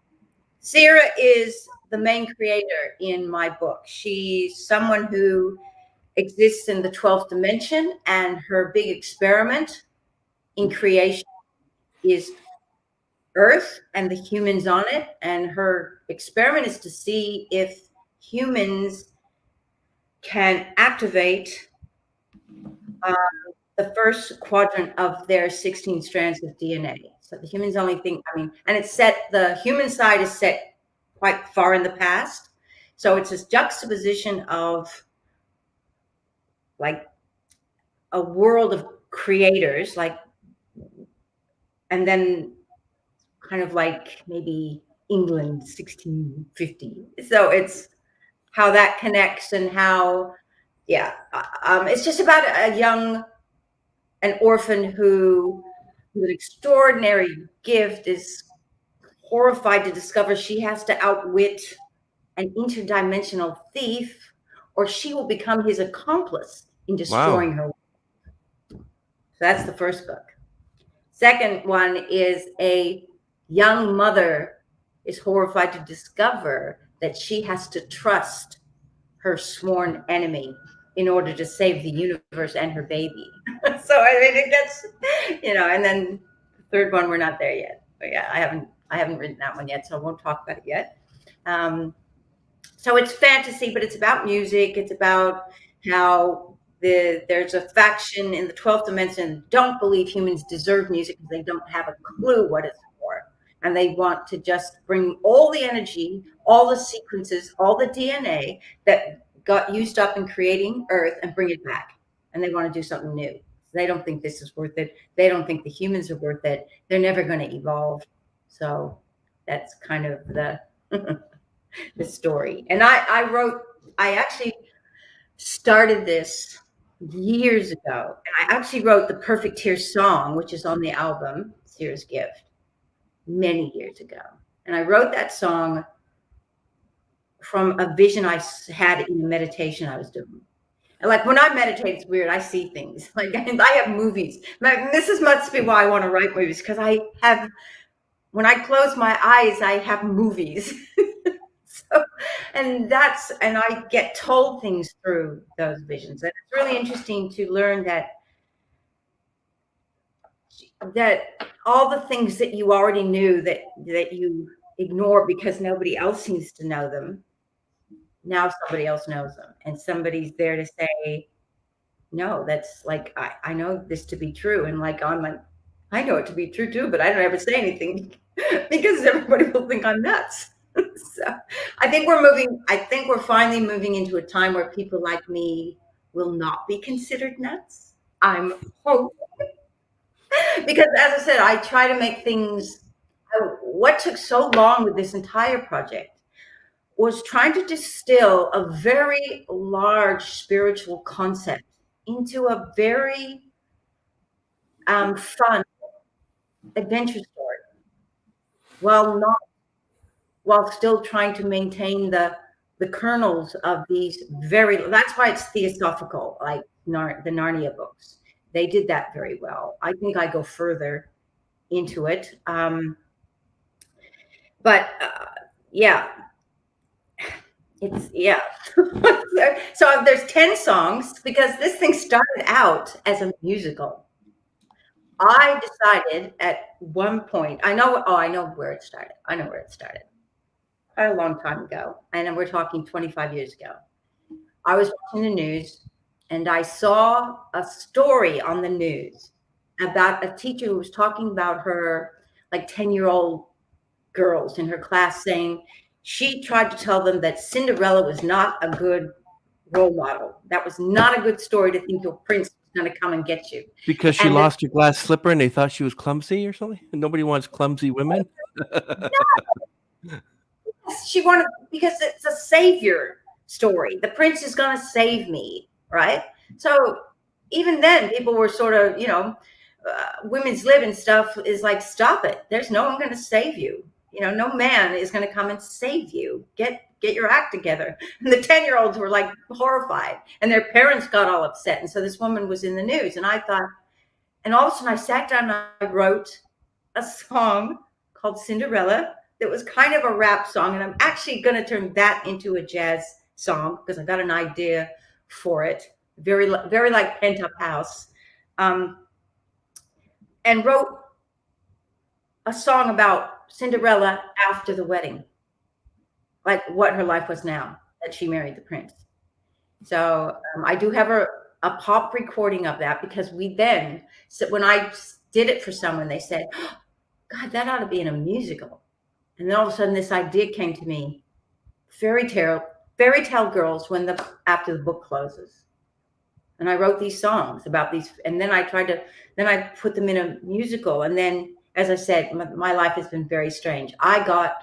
Sarah is the main creator in my book. She's someone who exists in the 12th dimension, and her big experiment in creation is Earth and the humans on it. And her experiment is to see if humans can activate the first quadrant of their 16 strands of DNA. So the humans only think, and it's set, the human side is set quite far in the past. So it's this juxtaposition of like a world of creators, like, and then kind of like maybe England 1650. So it's how that connects and how, it's just about an orphan who, with an extraordinary gift, is horrified to discover she has to outwit an interdimensional thief, or she will become his accomplice in Wow. destroying her. So that's the first book. Second one is a young mother is horrified to discover that she has to trust her sworn enemy in order to save the universe and her baby. So it gets, and then the third one, we're not there yet. But yeah, I haven't written that one yet, so I won't talk about it yet. So it's fantasy, but it's about music. It's about how there's a faction in the 12th dimension don't believe humans deserve music because they don't have a clue what it's for. And they want to just bring all the energy, all the sequences, all the DNA that got used up in creating Earth and bring it back. And they want to do something new. They don't think this is worth it. They don't think the humans are worth it. They're never going to evolve. So that's kind of the the story. And I actually started this years ago. And I actually wrote the Perfect Tear song, which is on the album, Sarah's Gift, many years ago. And I wrote that song from a vision I had in a meditation I was doing. And like when I meditate, it's weird. I see things. Like I have movies. Like, this must be why I want to write movies, because when I close my eyes, I have movies. So, and I get told things through those visions. And it's really interesting to learn that all the things that you already knew that you ignore because nobody else seems to know them, now somebody else knows them, and somebody's there to say, no, that's like, I know this to be true. And like, I know it to be true too, but I don't ever say anything because everybody will think I'm nuts. So I think we're finally moving into a time where people like me will not be considered nuts. I'm hoping. Because as I said, I try to make things, what took so long with this entire project was trying to distill a very large spiritual concept into a very fun adventure story, while still trying to maintain the the kernels of these that's why it's theosophical, like the Narnia books. They did that very well. I think I go further into it. But yeah, it's, yeah. So there's 10 songs because this thing started out as a musical. I decided at one point, I know where it started. I know where it started. Quite a long time ago. And we're talking 25 years ago. I was watching the news and I saw a story on the news about a teacher who was talking about her like 10-year-old girls in her class, saying she tried to tell them that Cinderella was not a good role model. That was not a good story to think your prince was going to come and get you. Because she lost her glass slipper and they thought she was clumsy or something? Nobody wants clumsy women? No. She wanted, because it's a savior story. The prince is going to save me, right? So even then, people were sort of, women's lib and stuff is like, stop it. There's no one going to save you. No man is going to come and save you. Get your act together. And the 10-year-olds were like horrified, and their parents got all upset. And so this woman was in the news, and I thought, and all of a sudden I sat down and I wrote a song called Cinderella that was kind of a rap song. And I'm actually going to turn that into a jazz song because I got an idea for it. Very, very like Pent Up House. And wrote a song about Cinderella after the wedding, like what her life was now that she married the prince. So I do have a pop recording of that, because when I did it for someone, they said, oh, God, that ought to be in a musical. And then all of a sudden this idea came to me, fairy tale girls after the book closes. And I wrote these songs about these, and then I put them in a musical. And then, as I said, my life has been very strange. I got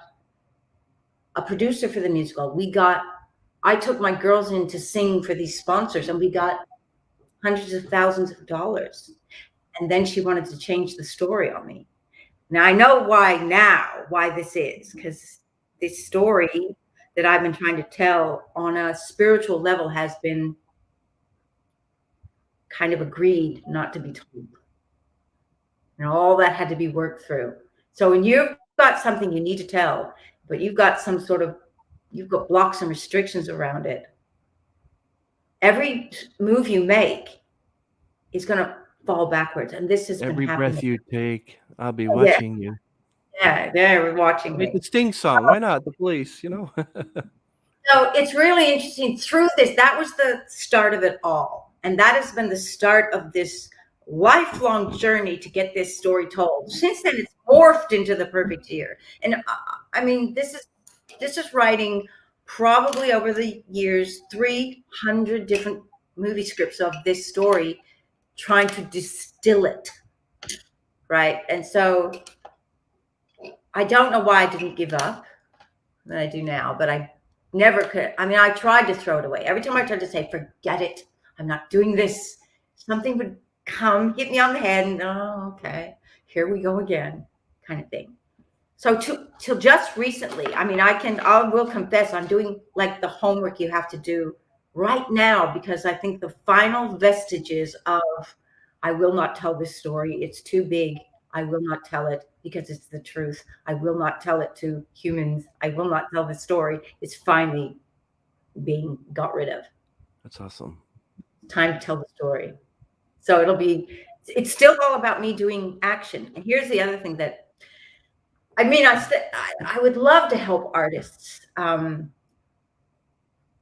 a producer for the musical. I took my girls in to sing for these sponsors, and we got hundreds of thousands of dollars. And then she wanted to change the story on me. Now I know why this is, because this story that I've been trying to tell on a spiritual level has been kind of agreed not to be told. And all that had to be worked through. So when you've got something you need to tell, but you've got blocks and restrictions around it, every move you make is going to fall backwards. And this has been happening. Every breath you take, I'll be watching you. Yeah, we're watching Make me. a Sting song. Why not? The Police, So it's really interesting. Through this, that was the start of it all. And that has been the start of this lifelong journey to get this story told. Since then, it's morphed into The Perfect Year. And I mean, this is writing probably over the years, 300 different movie scripts of this story, trying to distill it. Right. And so I don't know why I didn't give up than I do now, but I never could. I mean, I tried to throw it away. Every time I tried to say, forget it, I'm not doing this, something would come, hit me on the head, and oh, okay, here we go again, kind of thing. So till just recently, I mean, I will confess, I'm doing like the homework you have to do right now, because I think the final vestiges of, I will not tell this story, it's too big, I will not tell it because it's the truth, I will not tell it to humans, I will not tell the story, it's finally being got rid of. That's awesome. Time to tell the story. So it's still all about me doing action. And here's the other thing that, I mean, I would love to help artists,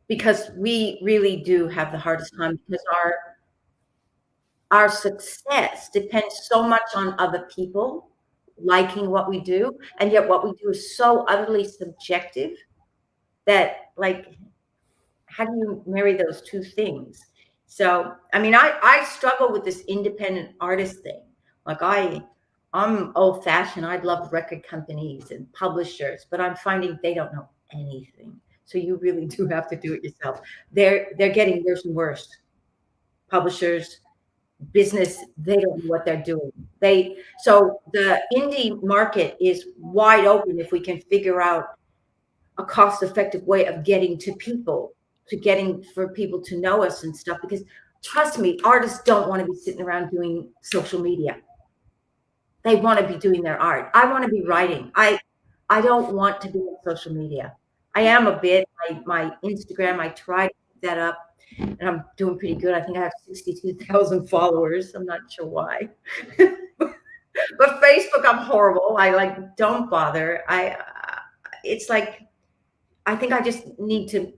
because we really do have the hardest time, because our success depends so much on other people liking what we do, and yet what we do is so utterly subjective that, like, how do you marry those two things? So, I mean, I struggle with this independent artist thing. Like I'm old fashioned. I'd love record companies and publishers, but I'm finding they don't know anything. So you really do have to do it yourself. They're getting worse and worse. Publishers, business, they don't know what they're doing. So the indie market is wide open if we can figure out a cost-effective way of getting to people, for people to know us and stuff. Because trust me, artists don't want to be sitting around doing social media. They want to be doing their art. I want to be writing. I don't want to be on social media. I am a bit. My Instagram, I try to keep that up, and I'm doing pretty good. I think I have 62,000 followers. I'm not sure why. But Facebook, I'm horrible. I don't bother. It's like, I think I just need to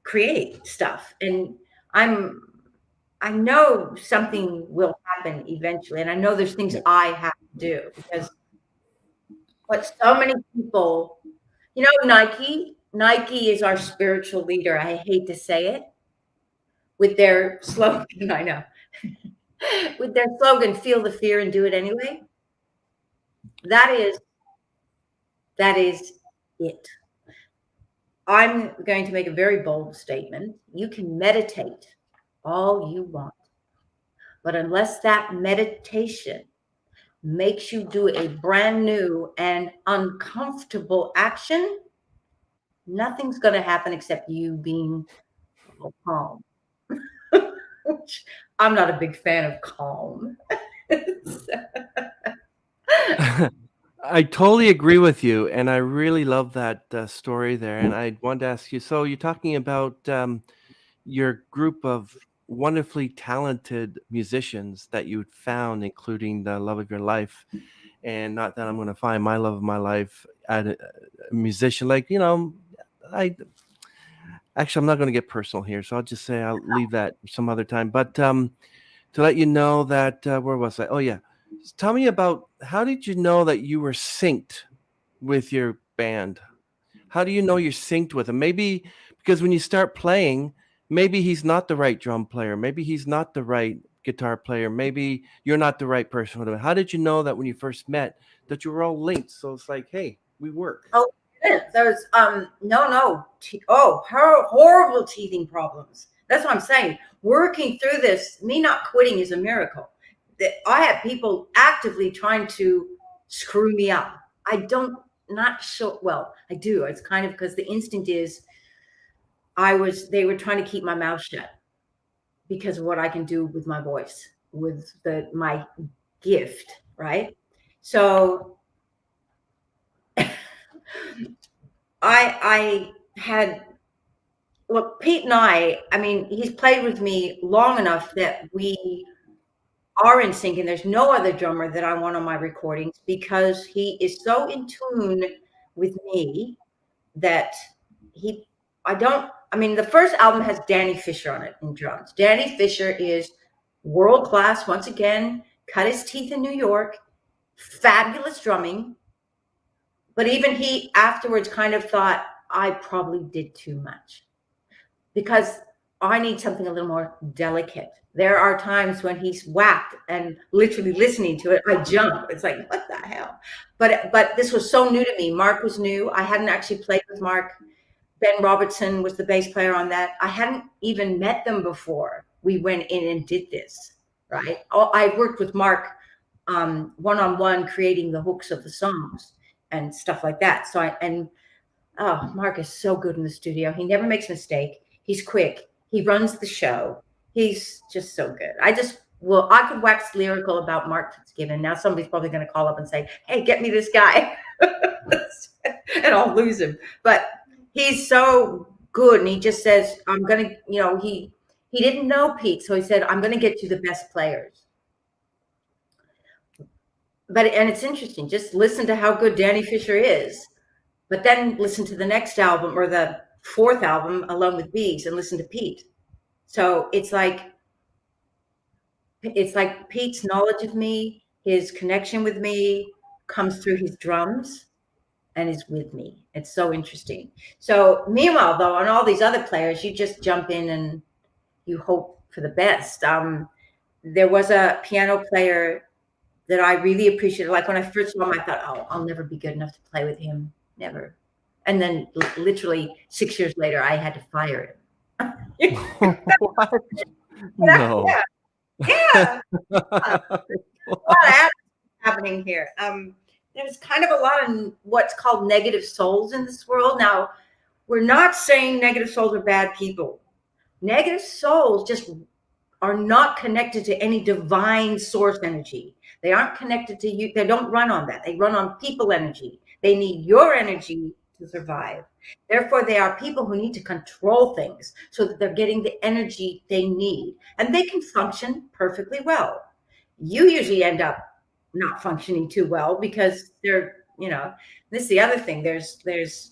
create stuff, and I know something will happen eventually, and I know there's things I have to do, because what so many people, Nike is our spiritual leader. I hate to say it, with their slogan, I know, with their slogan, feel the fear and do it anyway. That is it. I'm going to make a very bold statement. You can meditate all you want, but unless that meditation makes you do a brand new and uncomfortable action, nothing's going to happen except you being calm. I'm not a big fan of calm. I totally agree with you, and I really love that story there. And I wanted to ask you, so you're talking about your group of wonderfully talented musicians that you found, including the love of your life. And not that I'm going to find my love of my life at a musician. Like, I'm not going to get personal here, so I'll just say I'll leave that some other time. But to let you know that, where was I? Oh, yeah. Just tell me about, how did you know that you were synced with your band? How do you know you're synced with him? Maybe because when you start playing, maybe he's not the right drum player. Maybe he's not the right guitar player. Maybe you're not the right person for him. How did you know that when you first met that you were all linked? So it's like, hey, we work. Oh, there's horrible teething problems. That's what I'm saying. Working through this, me not quitting is a miracle. I have people actively trying to screw me up. Not sure. Well, I do. It's kind of because the instinct is they were trying to keep my mouth shut because of what I can do with my voice, with my gift, right? So I had, well, Pete and I mean, he's played with me long enough that we are in sync, and there's no other drummer that I want on my recordings, because he is so in tune with me that the first album has Danny Fisher on it in drums. Danny Fisher is world class, once again, cut his teeth in New York, fabulous drumming. But even he afterwards kind of thought I probably did too much, because I need something a little more delicate. There are times when he's whacked, and literally listening to it, I jump. It's like, what the hell? But this was so new to me. Mark was new. I hadn't actually played with Mark. Ben Robertson was the bass player on that. I hadn't even met them before we went in and did this, right? I worked with Mark one-on-one, creating the hooks of the songs and stuff like that. Mark is so good in the studio. He never makes a mistake. He's quick. He runs the show. He's just so good. I could wax lyrical about Mark Fitzgibbon. Now somebody's probably going to call up and say, hey, get me this guy. And I'll lose him. But he's so good. And he just says, I'm going to, he didn't know Pete. So he said, I'm going to get you the best players. And it's interesting. Just listen to how good Danny Fisher is. But then listen to the next album, or the fourth album, Alone with Bees, and listen to Pete. So it's like Pete's knowledge of me, his connection with me comes through his drums and is with me. It's so interesting. So meanwhile, though, on all these other players, you just jump in and you hope for the best. There was a piano player that I really appreciated. Like when I first saw him, I thought, oh, I'll never be good enough to play with him. Never. And then literally 6 years later, I had to fire him. What? No. Yeah. A lot of happening here. There's kind of a lot of what's called negative souls in this world. Now, we're not saying negative souls are bad people. Negative souls just are not connected to any divine source energy. They aren't connected to you. They don't run on that. They run on people energy. They need your energy to survive. Therefore, they are people who need to control things so that they're getting the energy they need. And they can function perfectly well. You usually end up not functioning too well because they're, this is the other thing. There's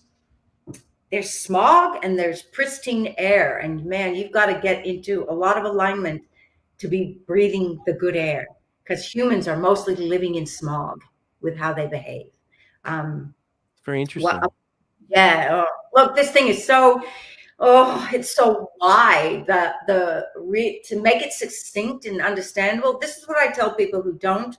smog and there's pristine air. And man, you've got to get into a lot of alignment to be breathing the good air, because humans are mostly living in smog with how they behave. It's very interesting. Look, this thing is so, it's so wide. To make it succinct and understandable, this is what I tell people who don't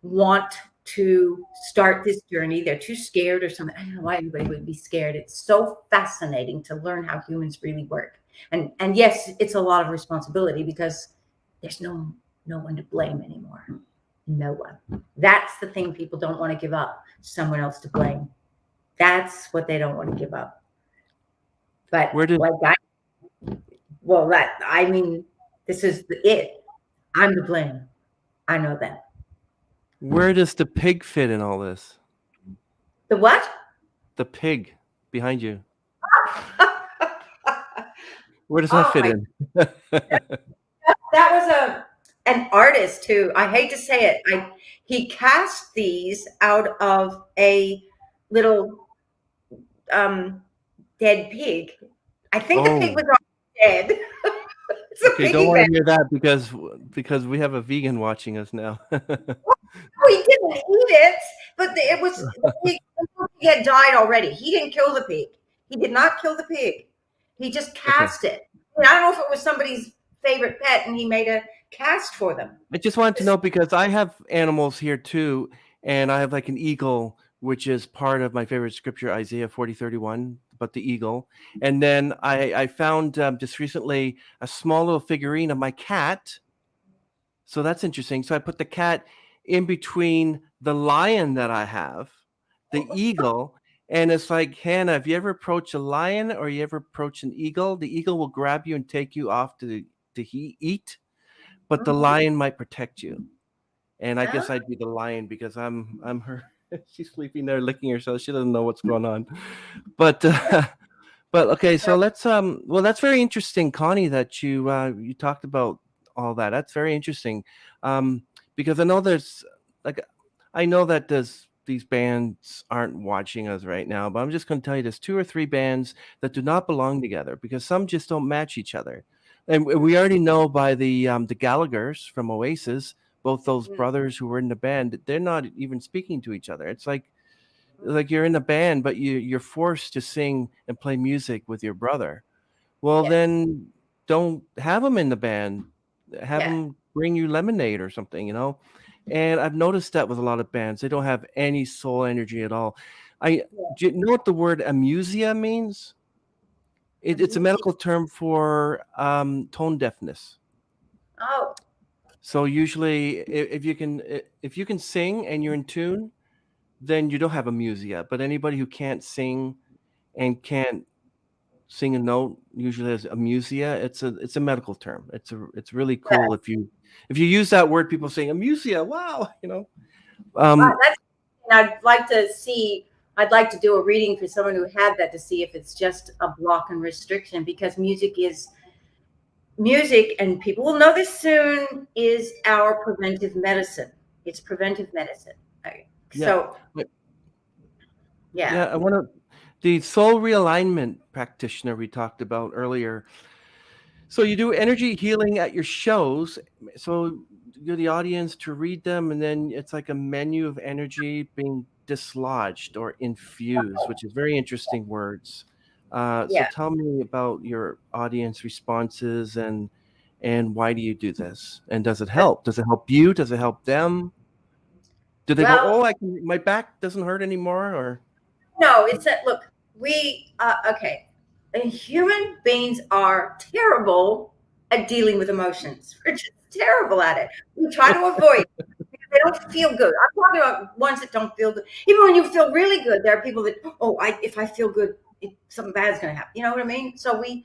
want to start this journey. They're too scared or something. I don't know why everybody would be scared. It's so fascinating to learn how humans really work. And yes, it's a lot of responsibility because there's no one to blame anymore. No one. That's the thing people don't want to give up. Someone else to blame. That's what they don't want to give up. But this is it. I'm to blame. I know that. Where does the pig fit in all this? The what? The pig behind you. Where does that fit in? That was an artist who, I hate to say it, he cast these out of a little dead pig. I think the pig was already dead. Okay, don't want to hear that because we have a vegan watching us now. No, he didn't eat it, but the pig had died already. He didn't kill the pig. He did not kill the pig. He just cast it. I don't know if it was somebody's favorite pet and he made a cast for them. I just wanted to know because I have animals here too, and I have like an eagle, which is part of my favorite scripture, Isaiah 40:31, about the eagle. And then I found just recently a small little figurine of my cat. So that's interesting. So I put the cat in between the lion that I have, the eagle, and it's like, Hannah, if you ever approach a lion or you ever approach an eagle, the eagle will grab you and take you off to eat, but the lion might protect you. And I guess I'd be the lion because I'm her. She's sleeping there licking herself. She doesn't know what's going on. But okay, so let's well, that's very interesting, Connie, that you talked about all that. That's very interesting. Because I know that these bands aren't watching us right now, but I'm just going to tell you there's 2 or 3 bands that do not belong together because some just don't match each other. And we already know by the Gallaghers from Oasis, both those brothers who were in the band, they're not even speaking to each other. It's like you're in a band, but you're forced to sing and play music with your brother. Well, then don't have them in the band. Have them bring you lemonade or something, And I've noticed that with a lot of bands. They don't have any soul energy at all. Do you know what the word amusia means? It's a medical term for tone deafness. Oh. So usually if you can sing and you're in tune, then you don't have amusia. But anybody who can't sing and can't sing a note usually has amusia. It's a medical term. It's really cool if you use that word. People saying amusia, wow, I'd like to do a reading for someone who had that to see if it's just a block and restriction, because music, and people will know this soon, is our preventive medicine. It's preventive medicine. Okay. So I want to. The soul realignment practitioner we talked about earlier. So you do energy healing at your shows. So you're the audience to read them, and then it's like a menu of energy being dislodged or infused, which is very interesting words. So tell me about your audience responses and why do you do this? And does it help? Does it help you? Does it help them? Do they go, my back doesn't hurt anymore? Or no, it's that, look, we, okay. And human beings are terrible at dealing with emotions. We're just terrible at it. We try to avoid it because they don't feel good. I'm talking about ones that don't feel good. Even when you feel really good, there are people that, if I feel good, something bad's going to happen. You know what I mean? So we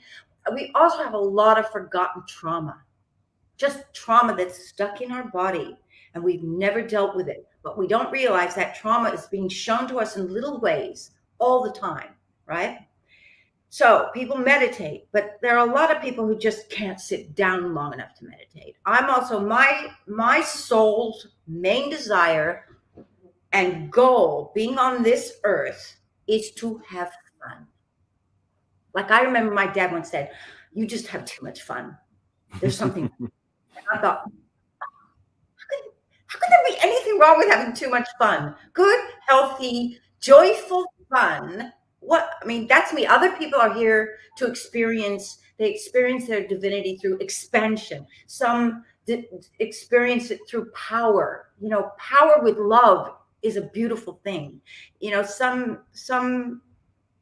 also have a lot of forgotten trauma, just trauma that's stuck in our body, and we've never dealt with it. But we don't realize that trauma is being shown to us in little ways all the time, right? So people meditate, but there are a lot of people who just can't sit down long enough to meditate. I'm also, my soul's main desire and goal being on this earth is to have fun. Like I remember my dad once said, "You just have too much fun. There's something." And I thought, how could there be anything wrong with having too much fun? Good, healthy, joyful fun. That's me. Other people are here to experience, they experience their divinity through expansion. Some experience it through power. Power with love is a beautiful thing. Some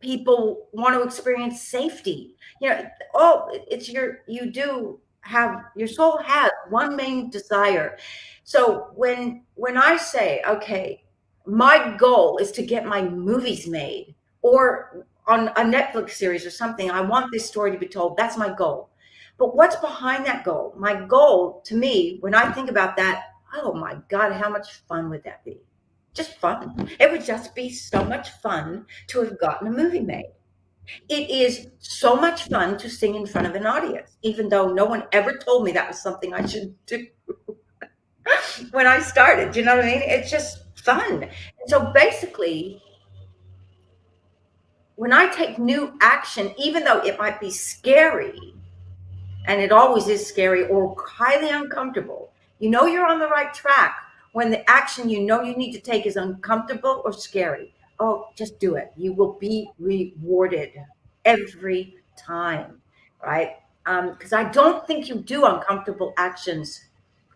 people want to experience safety. Your soul has one main desire. So when I say, okay, my goal is to get my movies made, or on a Netflix series or something, I want this story to be told. That's my goal. But what's behind that goal? My goal, to me, when I think about that, oh my God, how much fun would that be? Just fun. It would just be so much fun to have gotten a movie made. It is so much fun to sing in front of an audience, even though no one ever told me that was something I should do when I started. You know what I mean? It's just fun. And so basically, when I take new action, even though it might be scary, and it always is scary or highly uncomfortable, you're on the right track when the action you need to take is uncomfortable or scary. Oh, just do it. You will be rewarded every time, right? Because I don't think you do uncomfortable actions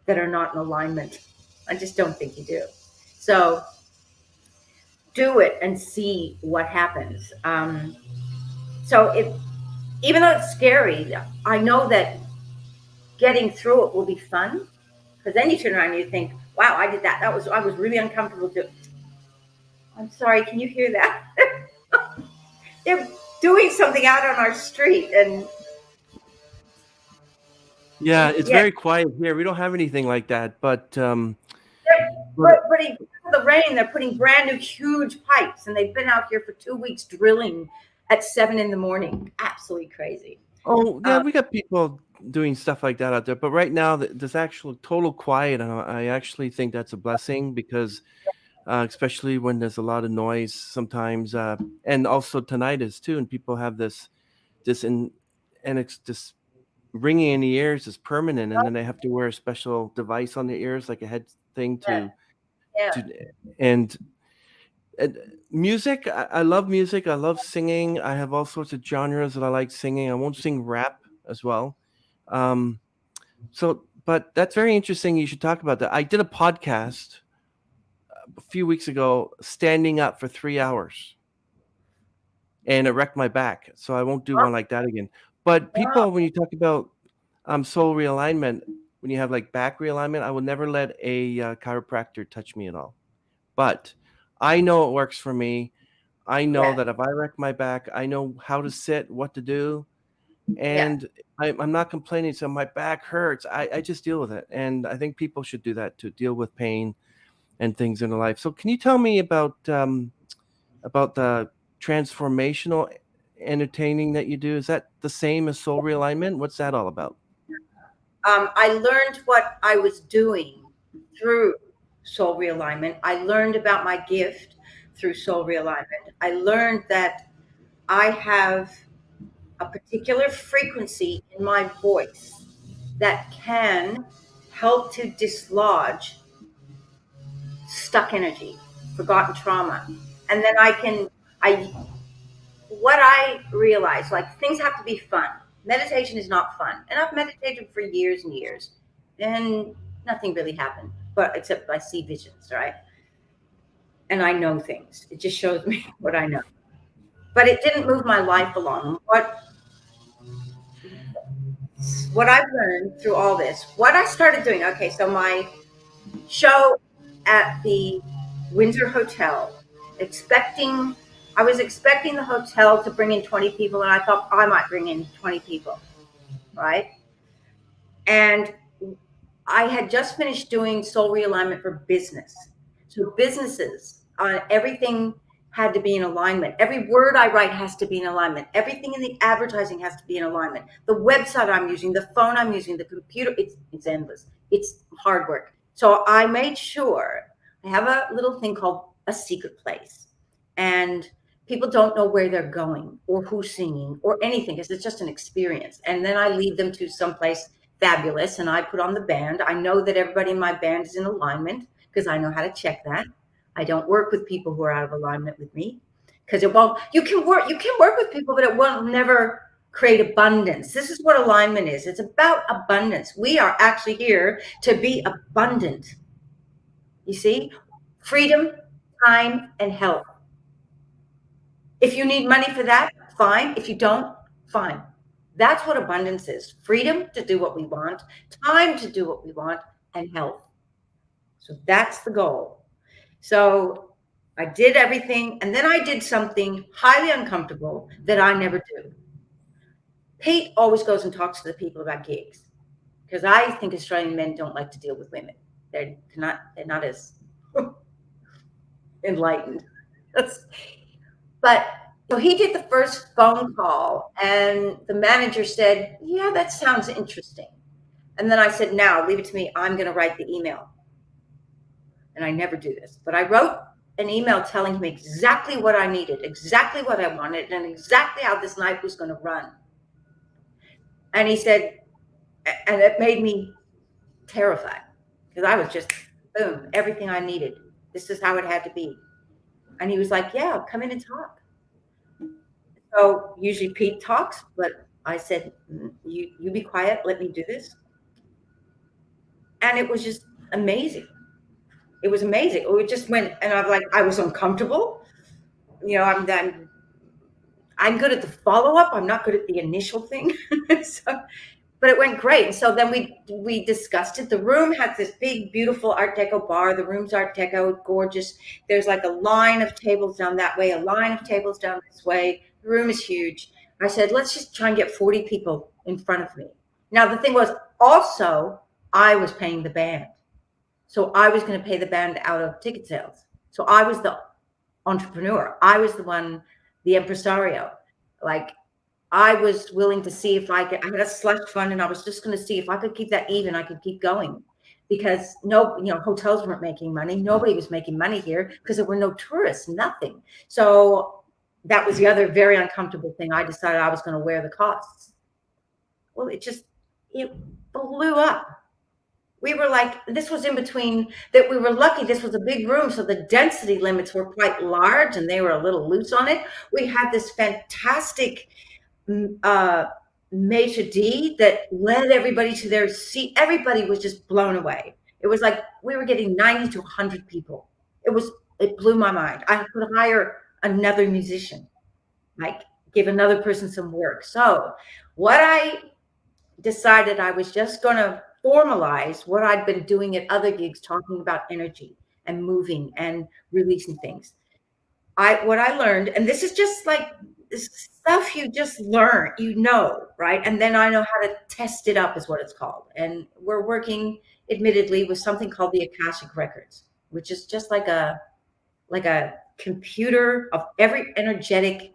that are not in alignment. I just don't think you do. So do it and see what happens. Even though it's scary, I know that getting through it will be fun, because then you turn around and you think, wow, I did that. I was really uncomfortable too. I'm sorry, can you hear that? They're doing something out on our street, and Yeah, it's very quiet here. We don't have anything like that, but because of the rain, they're putting brand new huge pipes, and they've been out here for 2 weeks drilling at 7 a.m. Absolutely crazy. Oh, yeah, we got people doing stuff like that out there. But right now, there's actual total quiet. And I actually think that's a blessing, because especially when there's a lot of noise sometimes, and also tinnitus too. And people have this ringing in the ears is permanent, and then they have to wear a special device on their ears, like a head thing and music. I love music. I love singing. I have all sorts of genres that I like singing. I won't sing rap as well. But that's very interesting. You should talk about that. I did a podcast a few weeks ago, standing up for 3 hours, and it wrecked my back. So I won't do one like that again. But people, when you talk about soul realignment, when you have like back realignment, I will never let a chiropractor touch me at all. But I know it works for me. I know that if I wreck my back, I know how to sit, what to do. And I'm not complaining. So my back hurts. I just deal with it. And I think people should do that, to deal with pain and things in their life. So can you tell me about the transformational entertaining that you do? Is that the same as soul realignment? What's that all about? I learned what I was doing through soul realignment. I learned about my gift through soul realignment. I learned that I have a particular frequency in my voice that can help to dislodge stuck energy, forgotten trauma. And then what I realized, like, things have to be fun. Meditation is not fun. And I've meditated for years and years, and nothing really happened, except I see visions, right? And I know things. It just shows me what I know. But it didn't move my life along. What I've learned through all this, what I started doing, okay, so my show at the Windsor Hotel, expecting I was expecting the hotel to bring in 20 people, and I thought I might bring in 20 people, right? And I had just finished doing soul realignment for business. So businesses, everything had to be in alignment. Every word I write has to be in alignment. Everything in the advertising has to be in alignment. The website I'm using, the phone I'm using, the computer, it's endless. It's hard work. So I made sure I have a little thing called a secret place. And people don't know where they're going or who's singing or anything, because it's just an experience. And then I lead them to someplace fabulous, and I put on the band. I know that everybody in my band is in alignment because I know how to check that. I don't work with people who are out of alignment with me, because it won't. You can work with people, but it won't never create abundance. This is what alignment is. It's about abundance. We are actually here to be abundant. You see, freedom, time, and health. If you need money for that, fine. If you don't, fine. That's what abundance is. Freedom to do what we want, time to do what we want, and health. So that's the goal. So I did everything, and then I did something highly uncomfortable that I never do. Pete always goes and talks to the people about gigs, because I think Australian men don't like to deal with women. They're not as enlightened. But so he did the first phone call, and the manager said, "Yeah, that sounds interesting." And then I said, "Now leave it to me. I'm going to write the email." And I never do this, but I wrote an email telling him exactly what I needed, exactly what I wanted, and exactly how this night was going to run. And he said, and it made me terrified, because I was just, boom, everything I needed. This is how it had to be. And he was like, "Yeah, come in and talk." So usually Pete talks, but I said, you be quiet, let me do this. And it was just amazing. It was amazing. It just went, and I was uncomfortable. You know, I'm good at the follow-up. I'm not good at the initial thing. But it went great. And so then we discussed it. The room has this big, beautiful Art Deco bar. The room's Art Deco, gorgeous. There's like a line of tables down that way, a line of tables down this way. The room is huge. I said, let's just try and get 40 people in front of me. Now, the thing was, also, I was paying the band. So I was going to pay the band out of ticket sales. So I was the entrepreneur. I was the one, the impresario. Like, I was willing to see if I had a slush fund, and I was just going to see if I could keep that even, I could keep going, because hotels weren't making money. Nobody was making money here because there were no tourists, nothing. So that was the other very uncomfortable thing. I decided I was going to wear the costs. Well, it blew up. We were like, this was in between that. We were lucky. This was a big room, so the density limits were quite large and they were a little loose on it. We had this fantastic maitre d' that led everybody to their seat. Everybody was just blown away. It was like we were getting 90 to 100 people. It blew my mind. I could hire another musician, like give another person some work. So what I decided, I was just going to formalize what I'd been doing at other gigs, talking about energy and moving and releasing things. What I learned, and this is just like this stuff you just learn, right? And then I know how to test it up, is what it's called. And we're working, admittedly, with something called the Akashic Records, which is just like a computer of every energetic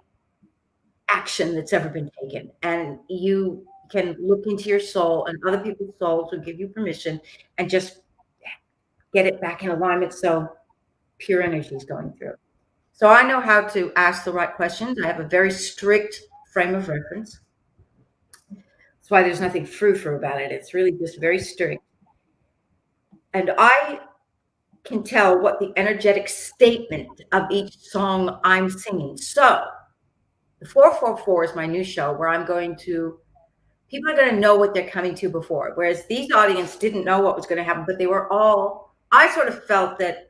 action that's ever been taken. And you can look into your soul, and other people's souls will give you permission and just get it back in alignment, so pure energy is going through. So I know how to ask the right questions. I have a very strict frame of reference. That's why there's nothing frou-frou about it. It's really just very strict. And I can tell what the energetic statement of each song I'm singing. So the 444 is my new show, where people are going to know what they're coming to before. Whereas these audience didn't know what was going to happen, but I sort of felt that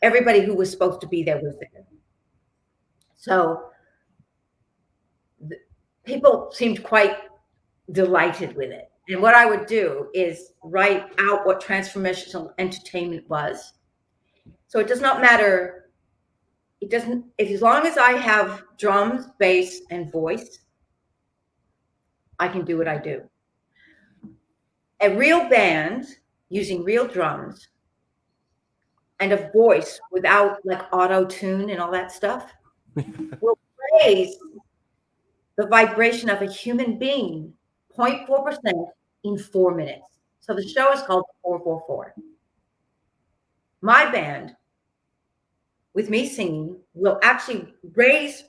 everybody who was supposed to be there was there. So people seemed quite delighted with it. And what I would do is write out what transformational entertainment was. So it does not matter it doesn't, if as long as I have drums, bass, and voice, I can do what I do. A real band using real drums and a voice without like auto tune and all that stuff will raise the vibration of a human being 0.4% in 4 minutes. So the show is called 444. My band, with me singing, will actually raise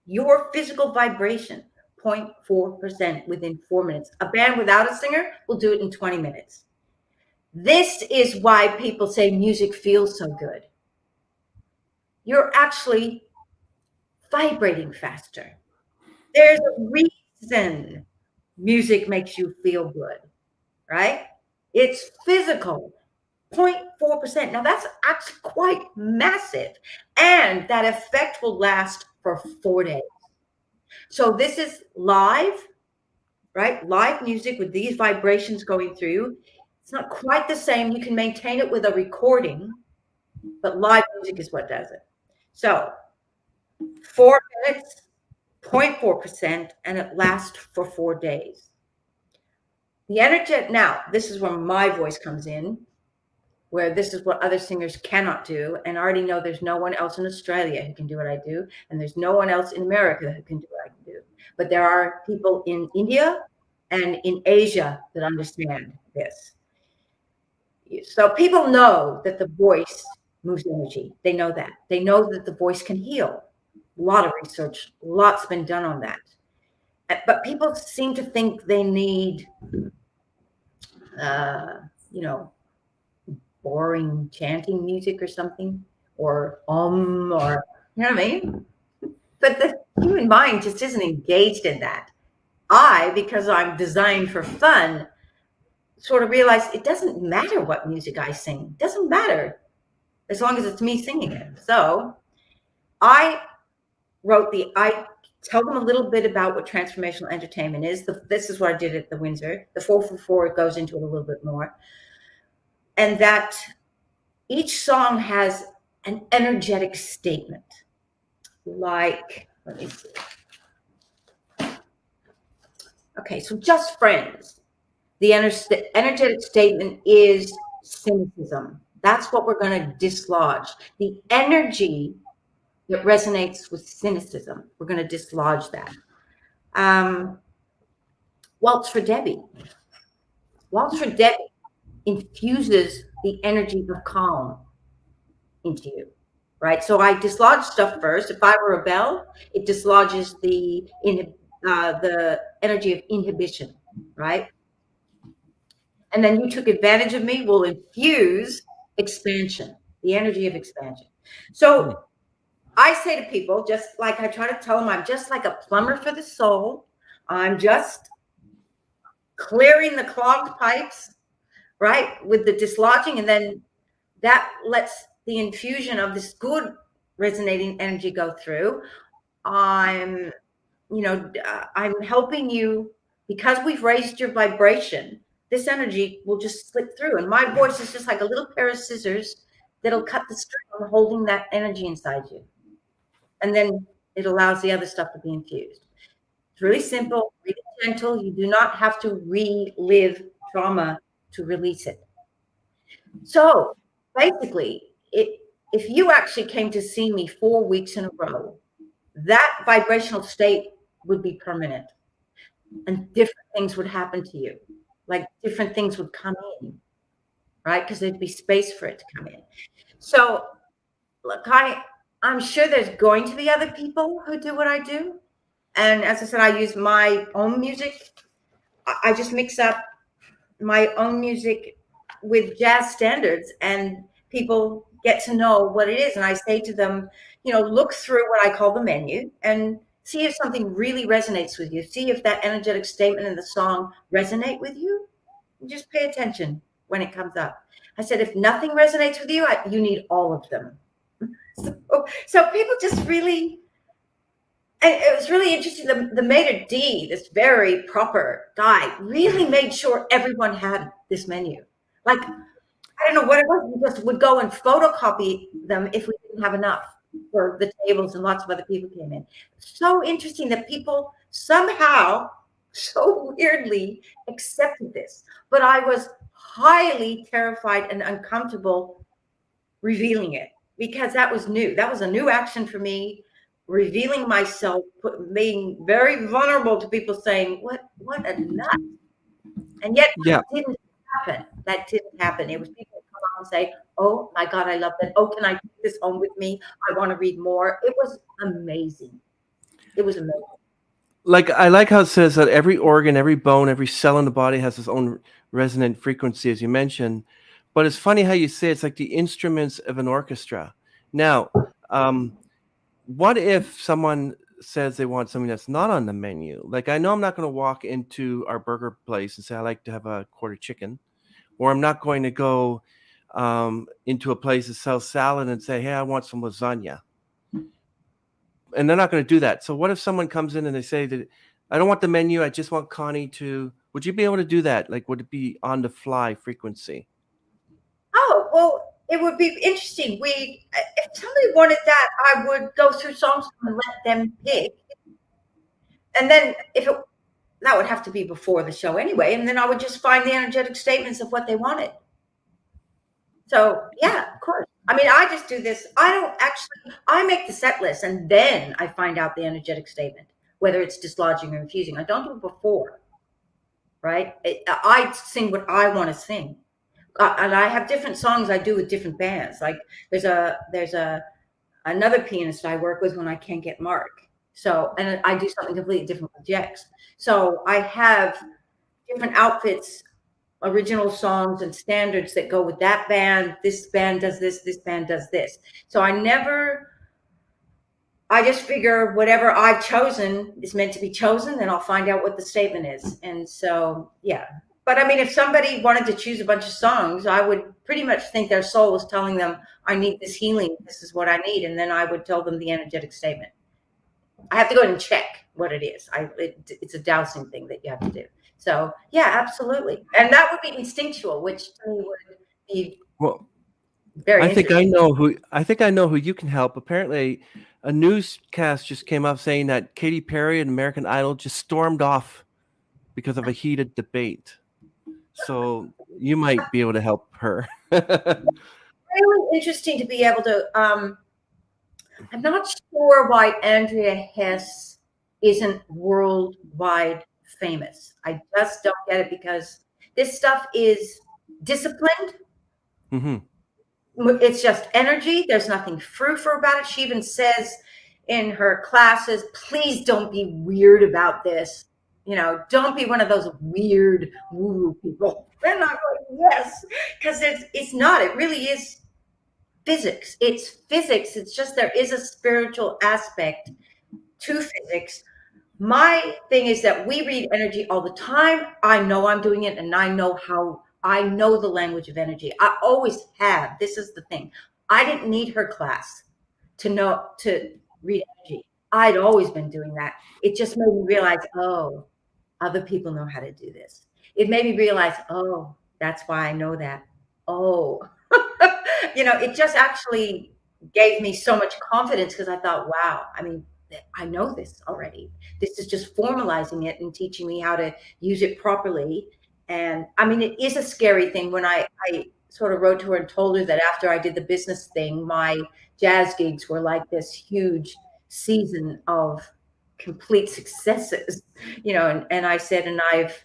your physical vibration 0.4% within 4 minutes. A band without a singer will do it in 20 minutes. This is why people say music feels so good. You're actually vibrating faster. There's a reason music makes you feel good, right? It's physical. 0.4%. Now that's actually quite massive. And that effect will last for 4 days. So this is live, right? Live music with these vibrations going through. It's not quite the same. You can maintain it with a recording, but live music is what does it. So 4 minutes, 0.4%, and it lasts for 4 days. The energy, now this is where my voice comes in, where this is what other singers cannot do. And I already know there's no one else in Australia who can do what I do. And there's no one else in America who can do what I can do. But there are people in India and in Asia that understand this. So people know that the voice moves energy. They know that. They know that the voice can heal. A lot of research, lots been done on that. But people seem to think they need, boring chanting music or something, or or you know what I mean? But the human mind just isn't engaged in that. Because I'm designed for fun, sort of realized it doesn't matter what music I sing. It doesn't matter as long as it's me singing it. So I tell them a little bit about what transformational entertainment is. This is what I did at the Windsor. The 444 goes into it a little bit more. And that each song has an energetic statement. Like, let me see. Okay, so Just Friends. The energetic statement is cynicism. That's what we're going to dislodge. The energy that resonates with cynicism, we're going to dislodge that. Waltz for Debbie. Waltz for Debbie infuses the energy of calm into you, right? So I dislodge stuff first. If I were a bell, it dislodges the energy of inhibition, right? And then You Took Advantage of Me will infuse expansion, the energy of expansion. So I say to people, just like I try to tell them, I'm just like a plumber for the soul. I'm just clearing the clogged pipes, right, with the dislodging, and then that lets the infusion of this good resonating energy go through. I'm helping you because we've raised your vibration. This energy will just slip through, and my voice is just like a little pair of scissors that'll cut the string holding that energy inside you, and then it allows the other stuff to be infused. It's really simple, really gentle. You do not have to relive trauma to release it. So basically, if you actually came to see me 4 weeks in a row, that vibrational state would be permanent, and different things would happen to you. Like different things would come in, right? Because there'd be space for it to come in. So look, I'm sure there's going to be other people who do what I do. And as I said, I use my own music. I just mix up my own music with jazz standards, and people get to know what it is. And I say to them, look through what I call the menu and see if something really resonates with you. See if that energetic statement in the song resonate with you. Just pay attention when it comes up. I said, if nothing resonates with you, you need all of them. So people just really, and it was really interesting. The maitre d', this very proper guy, really made sure everyone had this menu. Like, I don't know what it was. We just would go and photocopy them if we didn't have enough. for the tables, and lots of other people came in. So interesting that people somehow so weirdly accepted this. But I was highly terrified and uncomfortable revealing it because that was new. That was a new action for me, revealing myself, being very vulnerable to people saying, what a nut. And yet Yeah. that didn't happen. That didn't happen. It was people come on and say, oh my God, I love that. Oh, can I take this home with me? I want to read more. It was amazing. It was amazing. Like, I like how it says that every organ, every bone, every cell in the body has its own resonant frequency, as you mentioned. But it's funny how you say it's like the instruments of an orchestra. Now, what if someone says they want something that's not on the menu? Like, I know I'm not going to walk into our burger place and say I like to have a quarter chicken, or I'm not going to go into a place that sells salad and say, hey, I want some lasagna. And they're not going to do that. So what if someone comes in and they say that I don't want the menu, I just want Connie to, would you be able to do that? Like, would it be on the fly frequency? Oh, well, it would be interesting. If somebody wanted that, I would go through songs and let them pick. And then that would have to be before the show anyway. And then I would just find the energetic statements of what they wanted. So yeah, of course. I mean, I just do this. I make the set list and then I find out the energetic statement, whether it's dislodging or infusing. I don't do it before, right? I sing what I want to sing. And I have different songs I do with different bands. Like there's another pianist I work with when I can't get Mark. So, and I do something completely different with Jex. So I have different outfits, original songs and standards that go with that band. This band does this band does this. So I just figure whatever I've chosen is meant to be chosen, and I'll find out what the statement is. And so, yeah. But I mean, if somebody wanted to choose a bunch of songs, I would pretty much think their soul was telling them, I need this healing. This is what I need. And then I would tell them the energetic statement. I have to go in and check what it is. It's a dowsing thing that you have to do. So yeah, absolutely. And that would be instinctual, which to me would be very I think I know who you can help. Apparently a newscast just came up saying that Katy Perry and American Idol just stormed off because of a heated debate. So you might be able to help her. really interesting to be able to I'm not sure why Andrea Hess isn't worldwide famous. I just don't get it because this stuff is disciplined. Mm-hmm. It's just energy. There's nothing frou-frou about it. She even says in her classes, please don't be weird about this. You know, don't be one of those weird woo people. And I'm like, yes, because it's not. It really is physics. It's physics. It's just there is a spiritual aspect to physics. My thing is that we read energy all the time. I know I'm doing it, and I know the language of energy. I always have. This is the thing. I didn't need her class to read energy. I'd always been doing that. It just made me realize, oh, other people know how to do this. It made me realize, oh, that's why I know that. Oh, it just actually gave me so much confidence because I thought, wow, I mean, I know this already. This is just formalizing it and teaching me how to use it properly. And I mean, it is a scary thing when I sort of wrote to her and told her that after I did the business thing, my jazz gigs were like this huge season of complete successes, and I said, and I've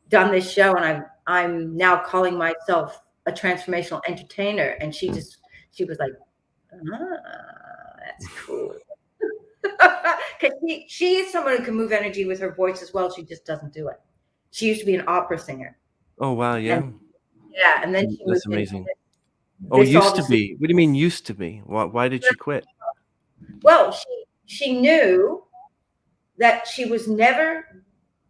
done this show and I'm now calling myself a transformational entertainer. And she was like, that's cool. Because she is someone who can move energy with her voice as well. She just doesn't do it. She used to be an opera singer. Oh, wow. Yeah. And then she That's moved amazing. Oh, used to be. What do you mean used to be? Why did she quit? Well, she knew that she was never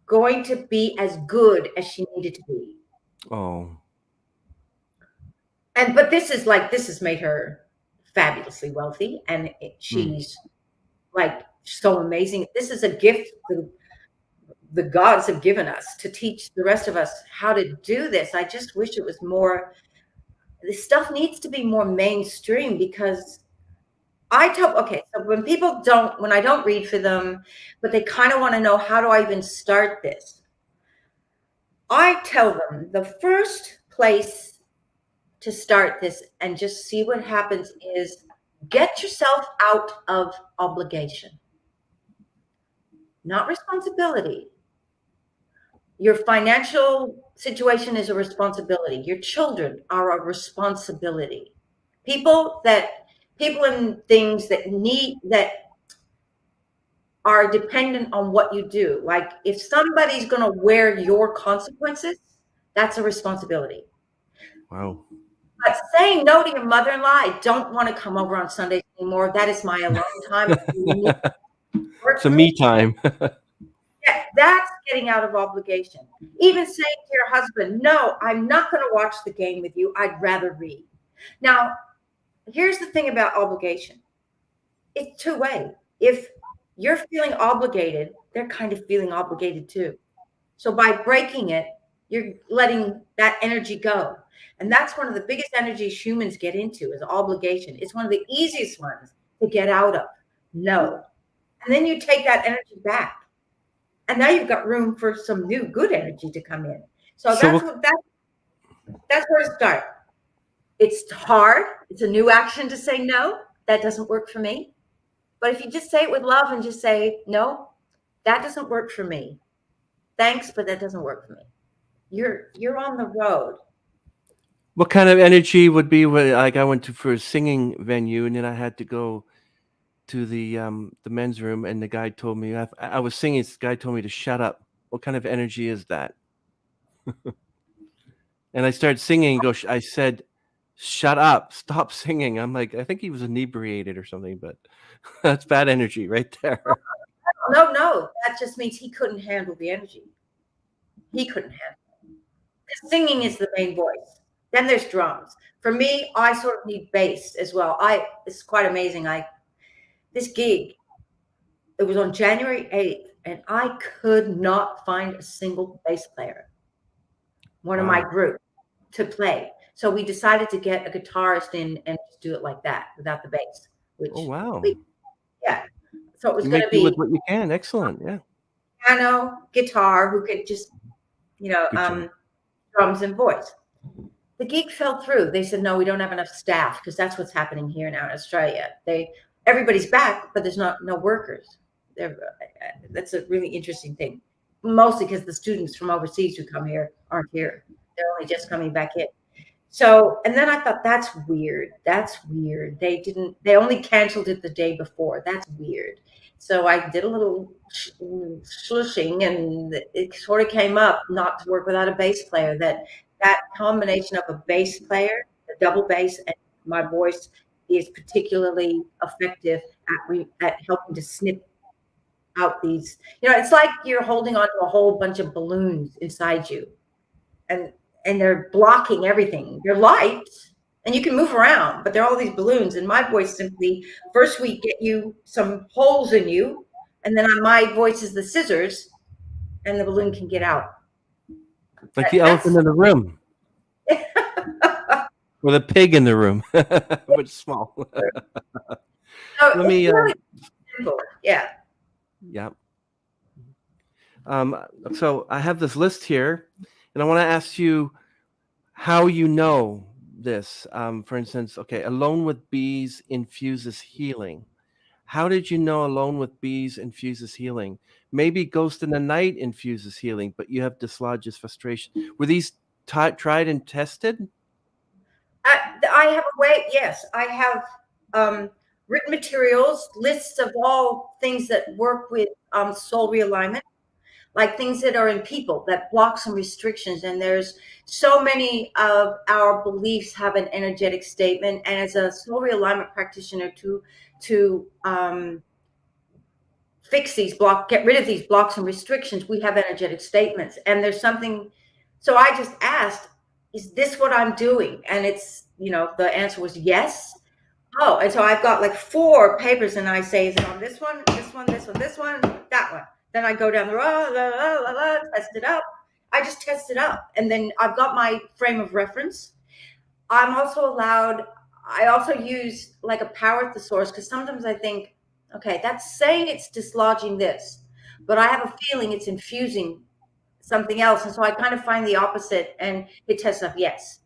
going to be as good as she needed to be. Oh. But this has made her fabulously wealthy, and she's like so amazing. This is a gift the gods have given us to teach the rest of us how to do this. I just wish it was more. This stuff needs to be more mainstream because So when I don't read for them, but they kind of want to know, how do I even start this? I tell them the first place to start this and just see what happens is get yourself out of obligation, not responsibility. Your financial situation is a responsibility. Your children are a responsibility. People and things that are dependent on what you do. Like if somebody's going to wear your consequences, that's a responsibility. Wow. But saying no to your mother-in-law, I don't want to come over on Sundays anymore. That is my alone time. It's a me time. Yeah, that's getting out of obligation. Even saying to your husband, no, I'm not going to watch the game with you. I'd rather read. Now, here's the thing about obligation. It's two-way. If you're feeling obligated, they're kind of feeling obligated too. So by breaking it, you're letting that energy go. And that's one of the biggest energies humans get into is obligation. It's one of the easiest ones to get out of. No. And then you take that energy back. And now you've got room for some new good energy to come in. So that's where to start. It's hard. It's a new action to say no. That doesn't work for me. But if you just say it with love and just say, no, that doesn't work for me. Thanks, but that doesn't work for me. You're on the road. What kind of energy would be like I went for a singing venue and then I had to go to the men's room and the guy told me I was singing. This guy told me to shut up. What kind of energy is that? And I started singing. I said, "Shut up! Stop singing." I'm like, I think he was inebriated or something, but that's bad energy right there. No, that just means he couldn't handle the energy. He couldn't handle it. Singing is the main voice. Then there's drums. For me, I sort of need bass as well. It's quite amazing. This gig, it was on January 8th, and I could not find a single bass player, one of my group, to play. So we decided to get a guitarist in and just do it like that without the bass. Oh wow! Yeah. So it was You going make to be do with what you can. Excellent. Yeah. piano, guitar, who could just, drums and voice. The gig fell through. They said, no, we don't have enough staff, because that's what's happening here now in Australia. Everybody's back, but there's no workers. That's a really interesting thing. Mostly because the students from overseas who come here aren't here. They're only just coming back in. So, and then I thought, that's weird. That's weird. They only canceled it the day before. That's weird. So I did a little slushing, and it sort of came up not to work without a bass player. That combination of a bass player, a double bass, and my voice is particularly effective at helping to snip out these. It's like you're holding onto a whole bunch of balloons inside you, and they're blocking everything. They're light, and you can move around, but there are all these balloons. And my voice simply, first we get you some holes in you, and then my voice is the scissors, and the balloon can get out. Like the elephant in the room. Or the pig in the room, but small. Let me. Really simple. Yeah. Yeah. So I have this list here, and I want to ask you how you know this. For instance, Alone with Bees infuses healing. How did you know Alone with Bees infuses healing? Maybe Ghost in the Night infuses healing, but you have dislodges frustration. Were these tried and tested? I have a way. Yes, I have written materials, lists of all things that work with soul realignment, like things that are in people that blocks and restrictions. And there's so many of our beliefs have an energetic statement. And as a soul realignment practitioner, to fix these get rid of these blocks and restrictions, we have energetic statements. And there's something. So I just asked, is this what I'm doing? And it's, the answer was yes. Oh, and so I've got like 4 papers, and I say, is it on this one, this one, this one, this one, that one? Then I go down the road, test it up. I just test it up. And then I've got my frame of reference. I'm also allowed, I also use like a power thesaurus because sometimes I think, okay, that's saying it's dislodging this, but I have a feeling it's infusing something else. And so I kind of find the opposite and it tests up yes.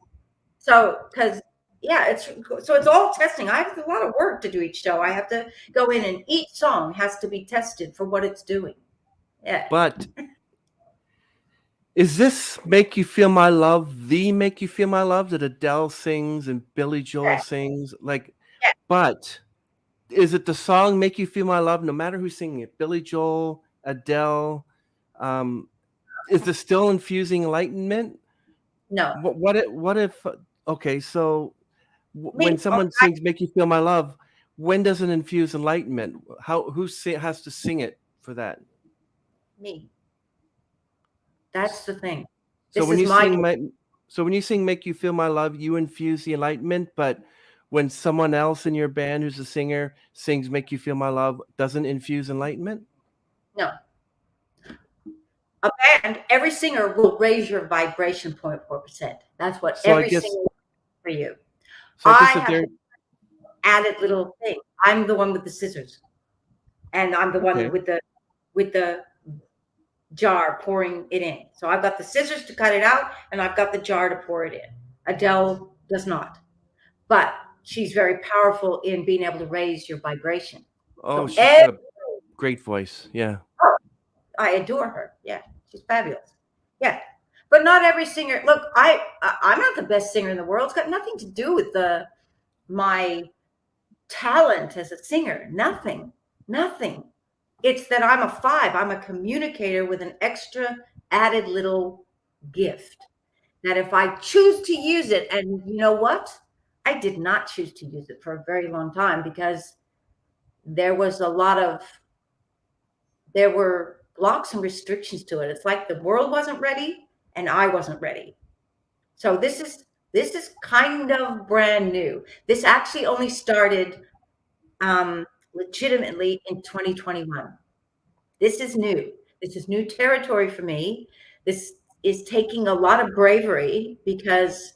So, because yeah, it's all testing. I have a lot of work to do each show. I have to go in and each song has to be tested for what it's doing. Yeah. But is this Make You Feel My Love the Make You Feel My Love that Adele sings and Billy Joel Yeah. sings? Like, Yeah. but is it the song Make You Feel My Love, no matter who's singing it? Billy Joel, Adele, is this still infusing enlightenment? No. What if okay, so when Me. someone sings Make You Feel My Love, when does it infuse enlightenment? Has to sing it for that? Me. That's the thing. So This when is you my sing so when you sing Make You Feel My Love, you infuse the enlightenment, but when someone else in your band who's a singer sings Make You Feel My Love, doesn't infuse enlightenment? no. A band, every singer will raise your vibration 0.4%. That's what So I every guess singer for you. so I I guess if have they're the added little thing. I'm the one with the scissors, and I'm the okay. one with the jar pouring it in. So I've got the scissors to cut it out, and I've got the jar to pour it in. Adele does not, but she's very powerful in being able to raise your vibration. Oh, So she's got a great voice. Yeah. I adore her. Yeah, she's fabulous. Yeah, but not every singer. Look, I'm not the best singer in the world. It's got nothing to do with my talent as a singer. Nothing. Nothing. It's that I'm a 5. I'm a communicator with an extra added little gift. That if I choose to use it, and you know what? I did not choose to use it for a very long time because there was a lot of there were blocks and restrictions to it. It's like the world wasn't ready and I wasn't ready. So this is kind of brand new. This actually only started legitimately in 2021. This is new. This is new territory for me. This is taking a lot of bravery because,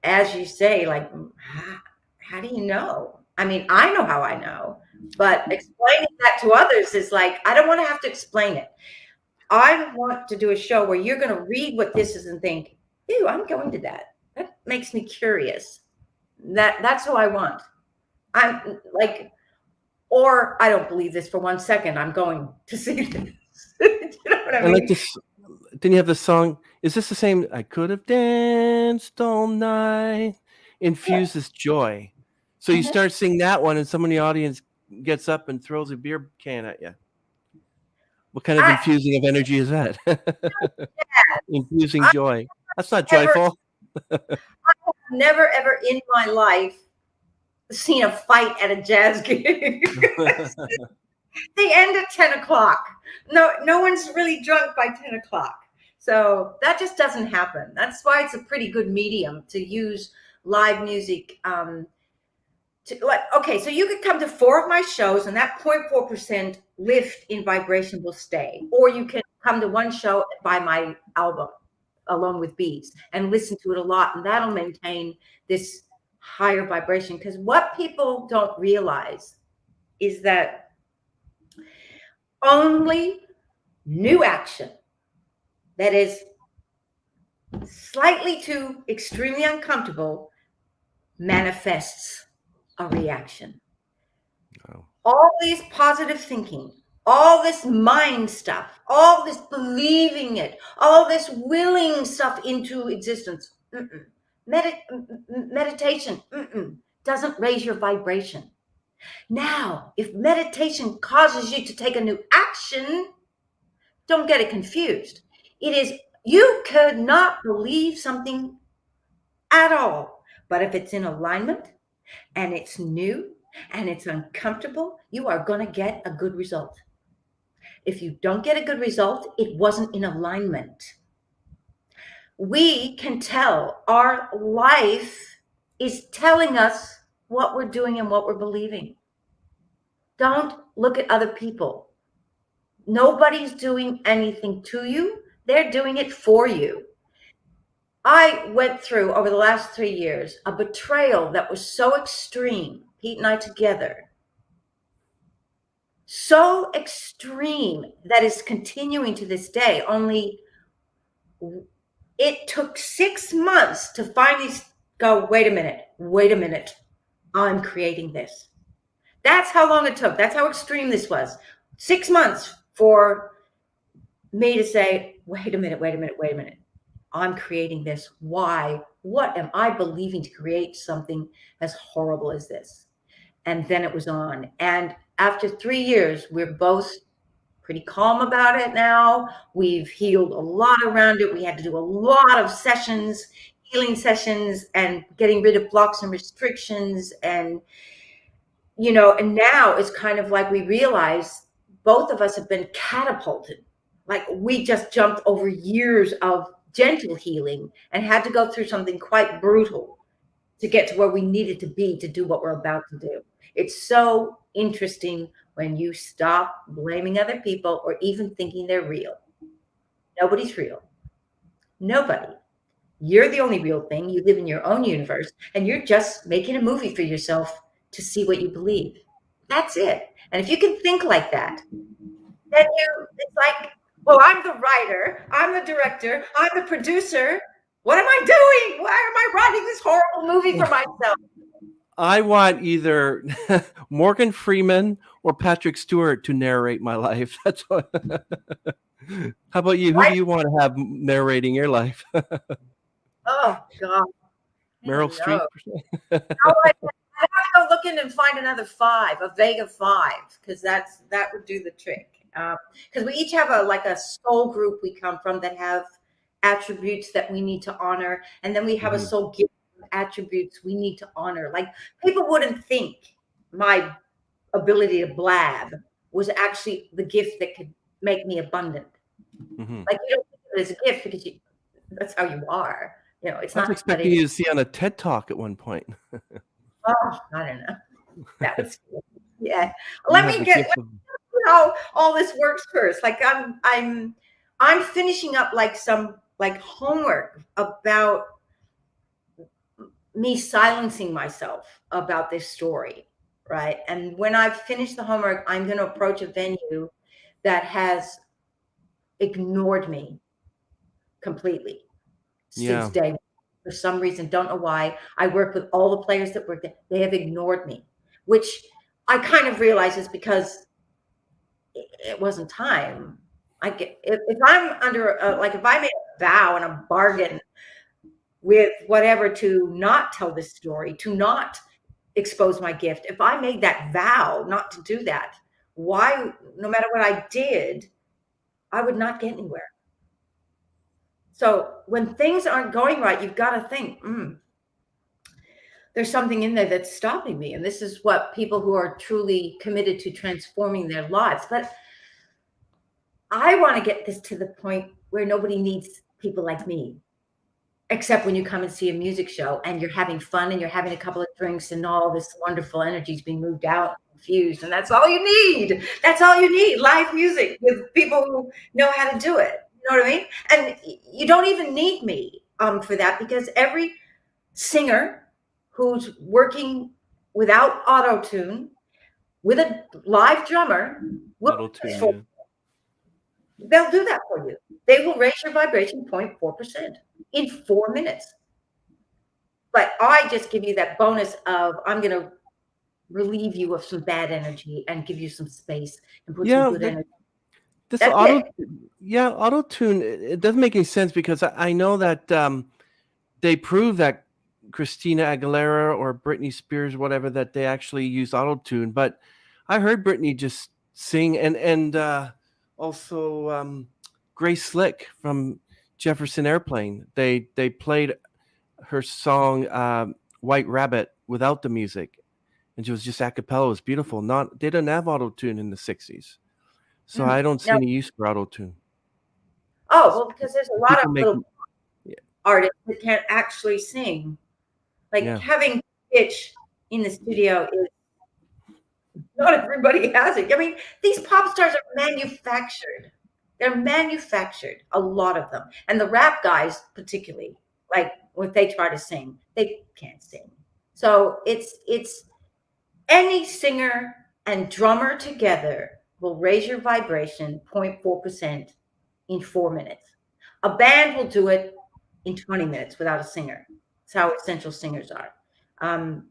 as you say, like, how do you know? I mean, I know how I know, but explaining that to others is like, I don't want to have to explain it. I want to do a show where you're going to read what this is and think, ew, I'm going to that. That makes me curious. That's who I want. I'm like, or I don't believe this for 1 second. I'm going to see this. You know what I And like mean? this, then you have the song. Is this the same? I could have danced all night. Infuses joy. So you Mhm. start singing that one, and someone in the audience gets up and throws a beer can at you. What kind of I, infusing of energy is that? Infusing I joy. That's not never, joyful. never, ever in my life seen a fight at a jazz gig. They end at 10 o'clock. No one's really drunk by 10 o'clock. So that just doesn't happen. That's why it's a pretty good medium to use live music. Okay, so you could come to 4 of my shows and that 0.4% lift in vibration will stay. Or you can come to one show and buy my album along with Bees and listen to it a lot. And that'll maintain this higher vibration. Because what people don't realize is that only new action that is slightly too extremely uncomfortable manifests a reaction. Oh. All these positive thinking, all this mind stuff, all this believing it, all this willing stuff into existence, meditation doesn't raise your vibration. Now, if meditation causes you to take a new action, don't get it confused. It is, you could not believe something at all. But if it's in alignment and it's new and it's uncomfortable, you are going to get a good result. If you don't get a good result, it wasn't in alignment. We can tell our life is telling us what we're doing and what we're believing. Don't look at other people. Nobody's doing anything to you. They're doing it for you. I went through over the last 3 years a betrayal that was so extreme, Pete and I together, so extreme that is continuing to this day. Only it took 6 months to finally go, wait a minute, I'm creating this. That's how long it took. That's how extreme this was. 6 months for me to say, wait a minute. I'm creating this. Why? What am I believing to create something as horrible as this? And then it was on. And after 3 years, we're both pretty calm about it now. We've healed a lot around it. We had to do a lot of sessions, healing sessions, and getting rid of blocks and restrictions. And, and now it's kind of like we realize both of us have been catapulted. Like we just jumped over years of gentle healing and had to go through something quite brutal to get to where we needed to be to do what we're about to do. It's so interesting when you stop blaming other people or even thinking they're real. Nobody's real. Nobody. You're the only real thing. You live in your own universe, and you're just making a movie for yourself to see what you believe. That's it. And if you can think like that, then it's like, well, I'm the writer, I'm the director, I'm the producer. What am I doing? Why am I writing this horrible movie for myself? I want either Morgan Freeman or Patrick Stewart to narrate my life. That's what. How about you? Who do you want to have narrating your life? Oh God, Meryl Streep. I have to go looking and find another 5, a Vega 5, because that would do the trick. Because we each have a soul group we come from that have attributes that we need to honor, and then we have a soul gift attributes we need to honor. Like people wouldn't think my ability to blab was actually the gift that could make me abundant. Like you don't think of it as a gift because that's how you are. It's I was not expecting you to see on a TED Talk at one point. Oh, I don't know. That was yeah. Let me get how all this works first. Like I'm finishing up some homework about me silencing myself about this story, right? And when I've finished the homework, I'm going to approach a venue that has ignored me completely since day one. For some reason, don't know why. I work with all the players that work there. They have ignored me, which I kind of realize is because it wasn't time. If I'm under if I made a vow and a bargain with whatever to not tell this story, to not expose my gift, if I made that vow not to do that, why, no matter what I did, I would not get anywhere. So when things aren't going right, you've got to think, there's something in there that's stopping me. And this is what people who are truly committed to transforming their lives. But I want to get this to the point where nobody needs people like me, except when you come and see a music show and you're having fun and you're having a couple of drinks and all this wonderful energy is being moved out, infused. And that's all you need. That's all you need. Live music with people who know how to do it. You know what I mean? And you don't even need me for that, because every singer who's working without auto-tune with a live drummer will they'll do that for you. They will raise your vibration 0.4% in 4 minutes. But I just give you that bonus of I'm going to relieve you of some bad energy and give you some space and put some good energy. Auto-tune, it doesn't make any sense, because I know that they prove that Christina Aguilera or Britney Spears, whatever, that they actually use auto-tune. But I heard Britney just sing, and also Grace Slick from Jefferson Airplane. They played her song White Rabbit without the music, and it was just a cappella. It was beautiful. They didn't have auto-tune in the 60s. So I don't see any use for auto-tune. Oh, well, because there's a lot of little artists that can't actually sing. Having pitch in the studio is not everybody has it. I mean, these pop stars are manufactured. They're manufactured, a lot of them. And the rap guys particularly, Like when they try to sing, they can't sing. So it's any singer and drummer together will raise your vibration 0.4% in 4 minutes. A band will do it in 20 minutes without a singer. That's how essential singers are.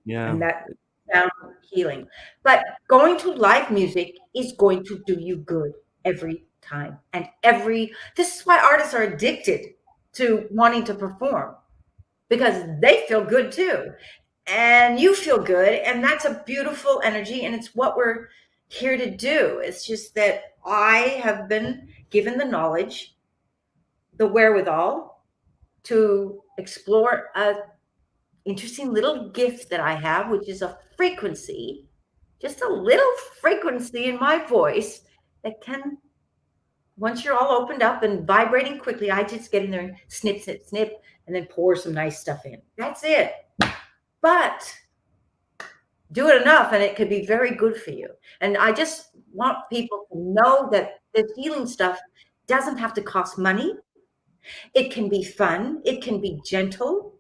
Yeah. And that sound healing. But going to live music is going to do you good every time. And this is why artists are addicted to wanting to perform, because they feel good too. And you feel good. And that's a beautiful energy. And it's what we're here to do. It's just that I have been given the knowledge, the wherewithal to explore a interesting little gift that I have, which is a frequency, just a little frequency in my voice that can, once you're all opened up and vibrating quickly, I just get in there and snip, snip, snip, and then pour some nice stuff in. That's it. But do it enough and it could be very good for you. And I just want people to know that this healing stuff doesn't have to cost money. It can be fun. It can be gentle.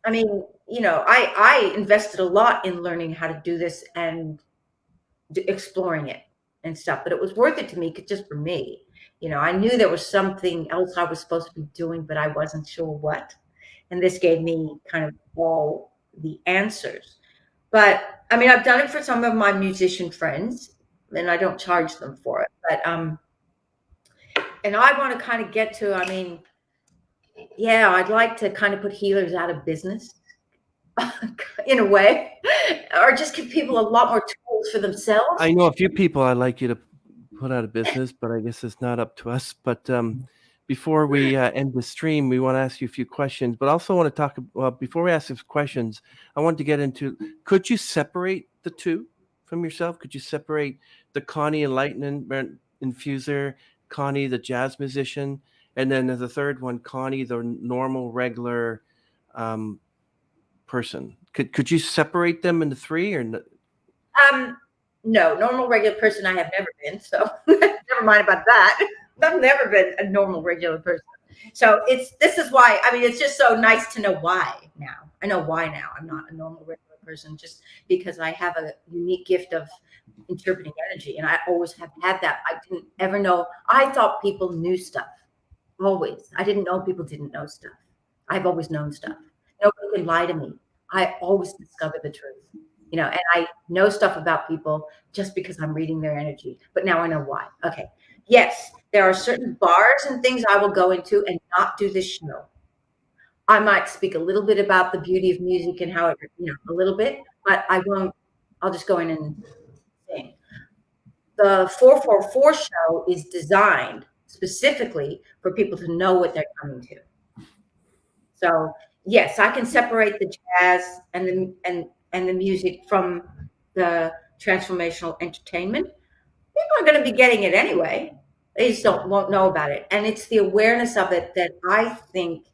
I mean, I invested a lot in learning how to do this and exploring it and stuff, but it was worth it to me just for me. I knew there was something else I was supposed to be doing, but I wasn't sure what. And this gave me kind of all the answers. But I mean, I've done it for some of my musician friends, and I don't charge them for it. But and I want to kind of get to, I mean, yeah, I'd like to kind of put healers out of business in a way, or just give people a lot more tools for themselves. I know a few people I'd like you to put out of business, but I guess it's not up to us. But before we end the stream, we want to ask you a few questions, but also want to talk. Well, before we ask these questions, I want to get into: could you separate the two from yourself? Could you separate the Connie Enlightenment Infuser, Connie the jazz musician, and then the third one, Connie the normal, regular person? Could you separate them into three or? No, normal, regular person I have never been, so never mind about that. I've never been a normal, regular person. So this is why, I mean, it's just so nice to know why now. I know why now I'm not a normal, regular person, just because I have a unique gift of interpreting energy. And I always have had that. I didn't ever know. I thought people knew stuff. Always. I didn't know people didn't know stuff. I've always known stuff. Nobody can lie to me. I always discover the truth. And I know stuff about people just because I'm reading their energy. But now I know why. Okay. Yes, there are certain bars and things I will go into and not do this show. I might speak a little bit about the beauty of music and how it, a little bit, but I won't. I'll just go in and sing. The 444 show is designed specifically for people to know what they're coming to. So yes, I can separate the jazz and the music from the transformational entertainment. People are going to be getting it anyway. They just won't know about it. And it's the awareness of it that I think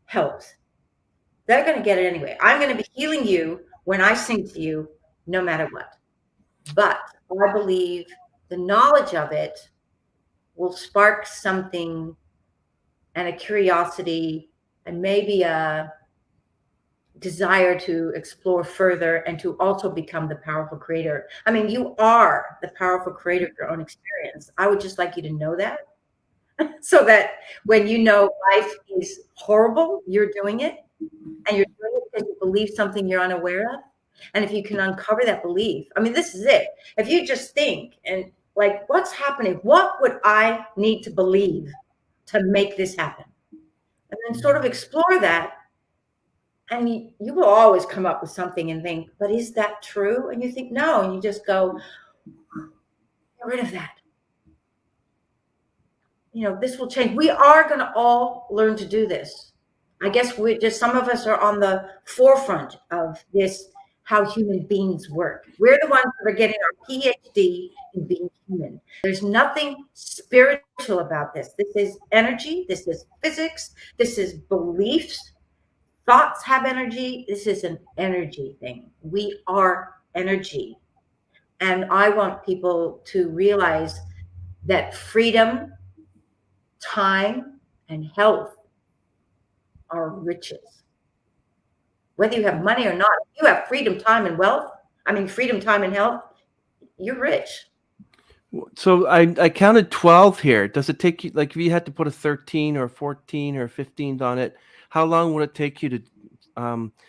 helps. They're going to get it anyway. I'm going to be healing you when I sing to you, no matter what. But I believe the knowledge of it will spark something and a curiosity and maybe a desire to explore further and to also become the powerful creator. I mean, you are the powerful creator of your own experience. I would just like you to know that so that when you know life is horrible, you're doing it, and you're doing it because you believe something you're unaware of. And if you can uncover that belief, I mean, this is it. If you just think and like, what's happening? What would I need to believe to make this happen? And then sort of explore that. And you will always come up with something and think, but is that true? And you think, no. And you just go, get rid of that. This will change. We are going to all learn to do this. I guess some of us are on the forefront of this, how human beings work. We're the ones that are getting our PhD in being human. There's nothing spiritual about this. This is energy. This is physics. This is beliefs. Thoughts have energy. This is an energy thing. We are energy. And I want people to realize that freedom, time, and health are riches. Whether you have money or not, if you have freedom, time, and wealth, freedom, time, and health, you're rich. So I counted 12 here. Does it take you, like, if you had to put a 13 or 14 or 15 on it, how long would it take you to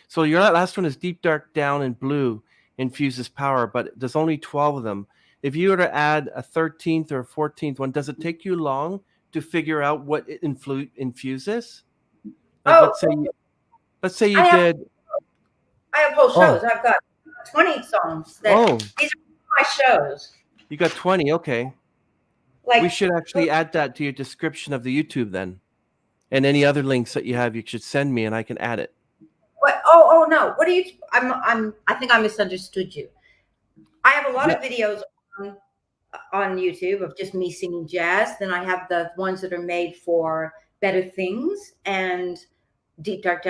so your last one is Deep Dark Down and Blue infuses power, but there's only 12 of them. If you were to add a 13th or 14th one, does it take you long to figure out what it infuses? Like, Oh, let's say you I have did. I have whole shows. I've got 20 songs these are my shows. You got 20, okay. Like, we should actually add that to your description of the YouTube then. And any other links that you have, you should send me and I can add it. What? Oh no. What are you? I think I misunderstood you. I have a lot of videos on YouTube of just me singing jazz. Then I have the ones that are made for Better Things and Deep End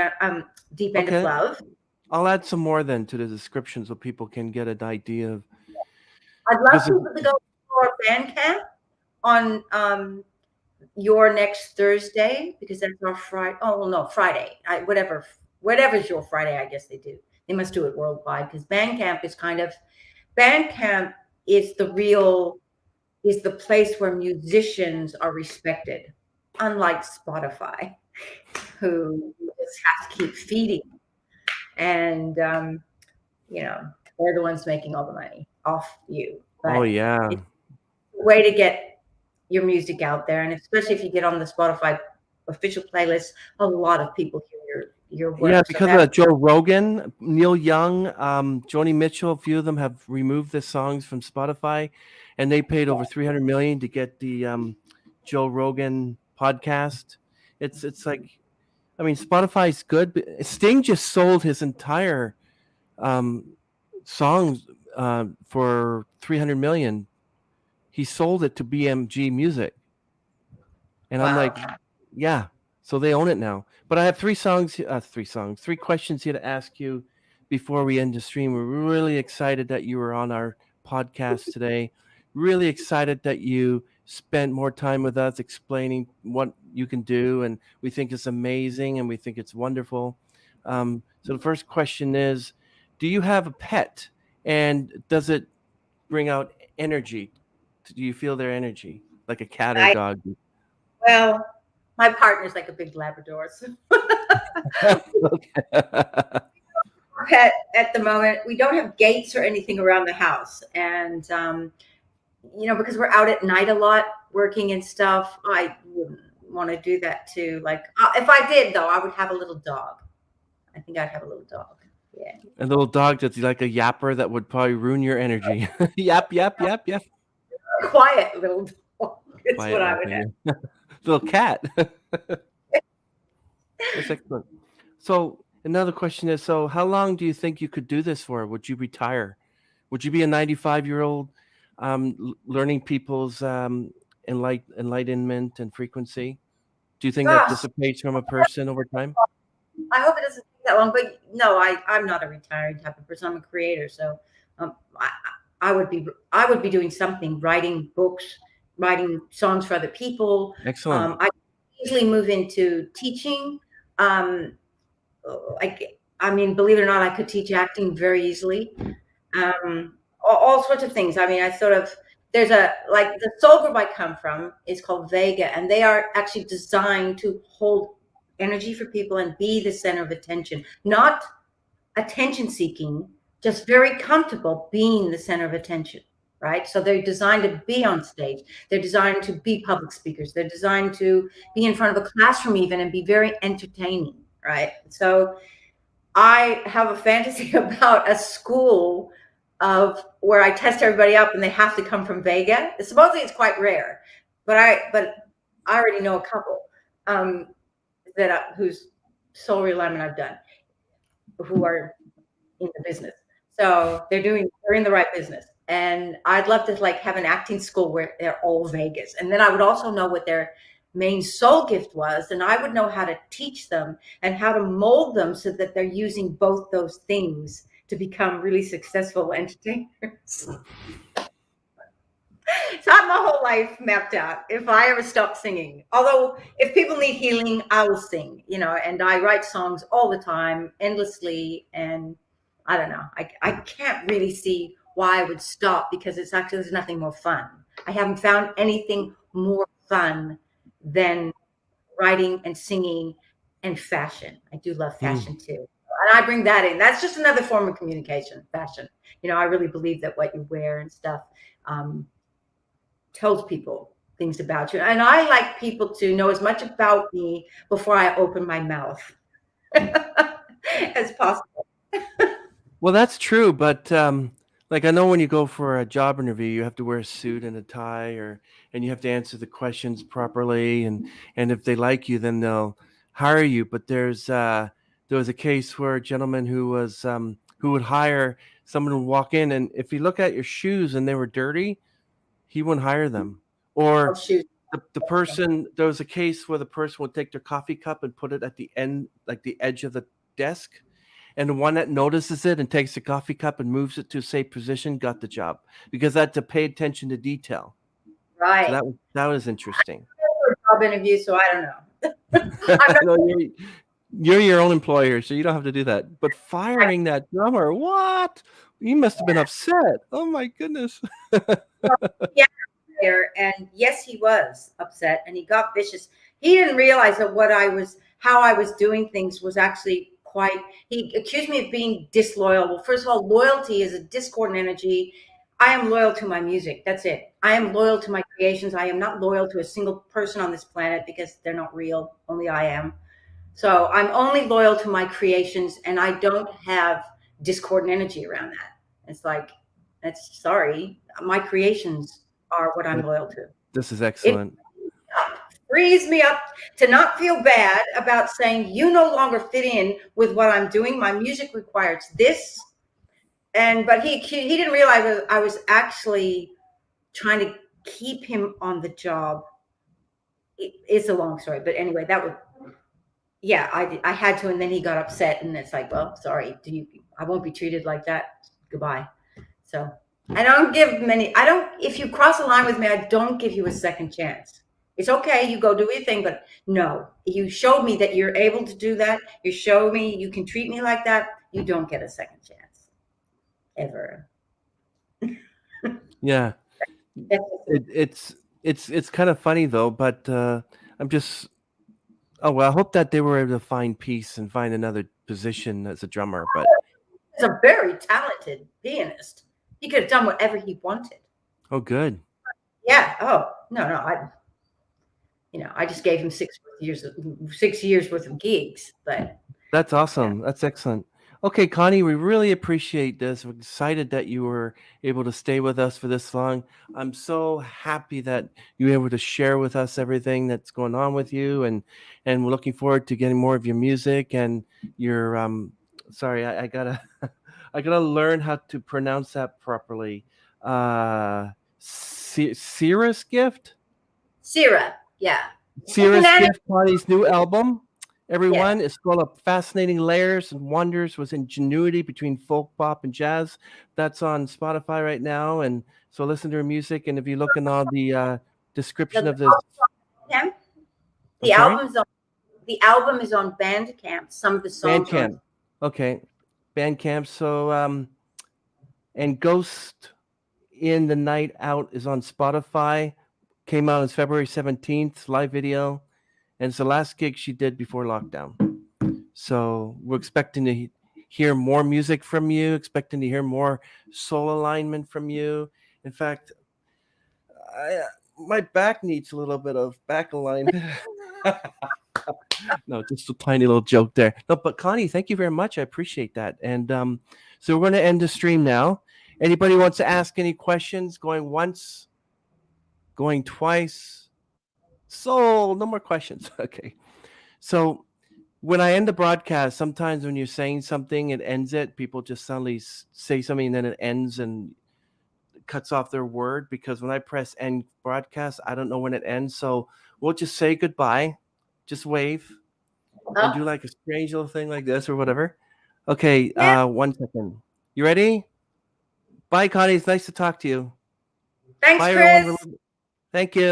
of Love. I'll add some more then to the description so people can get an idea of. I'd love people to go for Bandcamp on your next Thursday, because that's our Friday. Oh well, no, Friday. Whatever's your Friday, I guess they do. They must do it worldwide, because Bandcamp is the place where musicians are respected, unlike Spotify, who just have to keep feeding. And they're the ones making all the money off you. But it's a way to get your music out there, and especially if you get on the Spotify official playlist, a lot of people hear your work. Yeah, because of Joe Rogan, Neil Young, Joni Mitchell, a few of them have removed the songs from Spotify, and they paid over $300 million to get the Joe Rogan podcast. It's like, Spotify's good, but Sting just sold his entire songs for $300 million. He sold it to BMG Music, and I'm like, yeah. So they own it now. But I have three questions here to ask you before we end the stream. We're really excited that you were on our podcast today. Really excited that you spent more time with us explaining what you can do. And we think it's amazing and we think it's wonderful. So the first question is, do you have a pet? And does it bring out energy? Do you feel their energy? Like a cat or dog? Well, my partner's like a big Labrador. So. Pet at the moment. We don't have gates or anything around the house. And, because we're out at night a lot working and stuff, I wouldn't want to do that too. Like, if I did, though, I would have a little dog. I think I'd have a little dog. Yeah. A little dog that's like a yapper that would probably ruin your energy. Yap, yap, yap, yap. Quiet little dog. That's what I would have. Little cat. That's excellent. So another question is, so how long do you think you could do this for? Would you retire? Would you be a 95-year-old learning people's enlightenment and frequency? Do you think that dissipates from a person over time? I hope it doesn't take that long, but no, I'm not a retiring type of person. I'm a creator, so I would be doing something, writing books, writing songs for other people. Excellent. I could easily move into teaching. Believe it or not, I could teach acting very easily. All sorts of things. There's the soul group I come from is called Vega, and they are actually designed to hold energy for people and be the center of attention, not attention seeking, just very comfortable being the center of attention. Right. So they're designed to be on stage. They're designed to be public speakers. They're designed to be in front of a classroom even and be very entertaining. Right. So I have a fantasy about a school of where I test everybody up and they have to come from Vega. Supposedly it's quite rare, but I already know a couple whose soul realignment I've done, who are in the business. So they're in the right business. And I'd love to have an acting school where they're all Vegas. And then I would also know what their main soul gift was. And I would know how to teach them and how to mold them so that they're using both those things to become really successful entertainers. So I have my whole life mapped out. If I ever stop singing, although if people need healing, I will sing, and I write songs all the time, endlessly. And I don't know, I can't really see why I would stop, because there's nothing more fun. I haven't found anything more fun than writing and singing and fashion. I do love fashion too. And I bring that in. That's just another form of communication, fashion. I really believe that what you wear and stuff tells people things about you. And I like people to know as much about me before I open my mouth as possible. Well, that's true, but like I know when you go for a job interview, you have to wear a suit and a tie, and you have to answer the questions properly, and if they like you, then they'll hire you. But there was a case where a gentleman who would hire someone who would walk in, and if you look at your shoes and they were dirty, he wouldn't hire them. Oh, Or shoot. the person, there was a case where the person would take their coffee cup and put it at the end, like the edge of the desk, and the one that notices it and takes the coffee cup and moves it to a safe position got the job, because that to pay attention to detail. Right. So that was interesting. Job interview, so I don't know. No, you're your own employer, so you don't have to do that. But firing that drummer, what? You must have been upset. Oh my goodness. Yeah, and yes, he was upset, and he got vicious. He didn't realize that how I was doing things was actually he accused me of being disloyal. Well, first of all, loyalty is a discordant energy. I am loyal to my music. That's it. I am loyal to my creations. I am not loyal to a single person on this planet, because they're not real. Only I am. So I'm only loyal to my creations, and I don't have discordant energy around that. It's like, sorry, my creations are what I'm loyal to. This is excellent. Frees me up to not feel bad about saying you no longer fit in with what I'm doing. My music requires this. But he didn't realize I was actually trying to keep him on the job. It's a long story, but anyway, I had to, and then he got upset, and it's like, well, sorry, I won't be treated like that. Goodbye. So if you cross the line with me, I don't give you a second chance. It's okay, you go do your thing, but no, you showed me that you're able to do that. You showed me you can treat me like that. You don't get a second chance, ever. Yeah, it's kind of funny though, but I'm just, oh well, I hope that they were able to find peace and find another position as a drummer. But he's a very talented pianist. He could have done whatever he wanted. Oh, good. Yeah. Oh, no, I just gave him 6 years worth of gigs, but that's awesome. Yeah. That's excellent. Okay, Connie, we really appreciate this. We're excited that you were able to stay with us for this long. I'm so happy that you were able to share with us everything that's going on with you, and we're looking forward to getting more of your music and your sorry, I gotta I gotta learn how to pronounce that properly. Syrah's Gift? Syrah, yeah. Syrah's Gift, Connie's new album. Everyone, it's full of fascinating layers and wonders with ingenuity between folk, pop, and jazz. That's on Spotify right now, and so listen to her music. And if you look in all the description of this, the album is on Bandcamp. Some of the songs. Bandcamp, okay, Bandcamp. So, and Ghost in the Night Out is on Spotify. Came out on February 17th, live video. And it's the last gig she did before lockdown. So we're expecting to hear more music from you, expecting to hear more soul alignment from you. In fact, my back needs a little bit of back alignment. No, just a tiny little joke there. No, but Connie, thank you very much. I appreciate that. And so we're going to end the stream now. Anybody wants to ask any questions? Going once, going twice. So no more questions. Okay. So when I end the broadcast, sometimes when you're saying something, it ends it. People just suddenly say something and then it ends and cuts off their word, because when I press end broadcast, I don't know when it ends. So we'll just say goodbye. Just wave and do like a strange little thing like this or whatever. Okay. 1 second. You ready? Bye, Connie. It's nice to talk to you. Thanks, Bye, everyone. Chris. Thank you.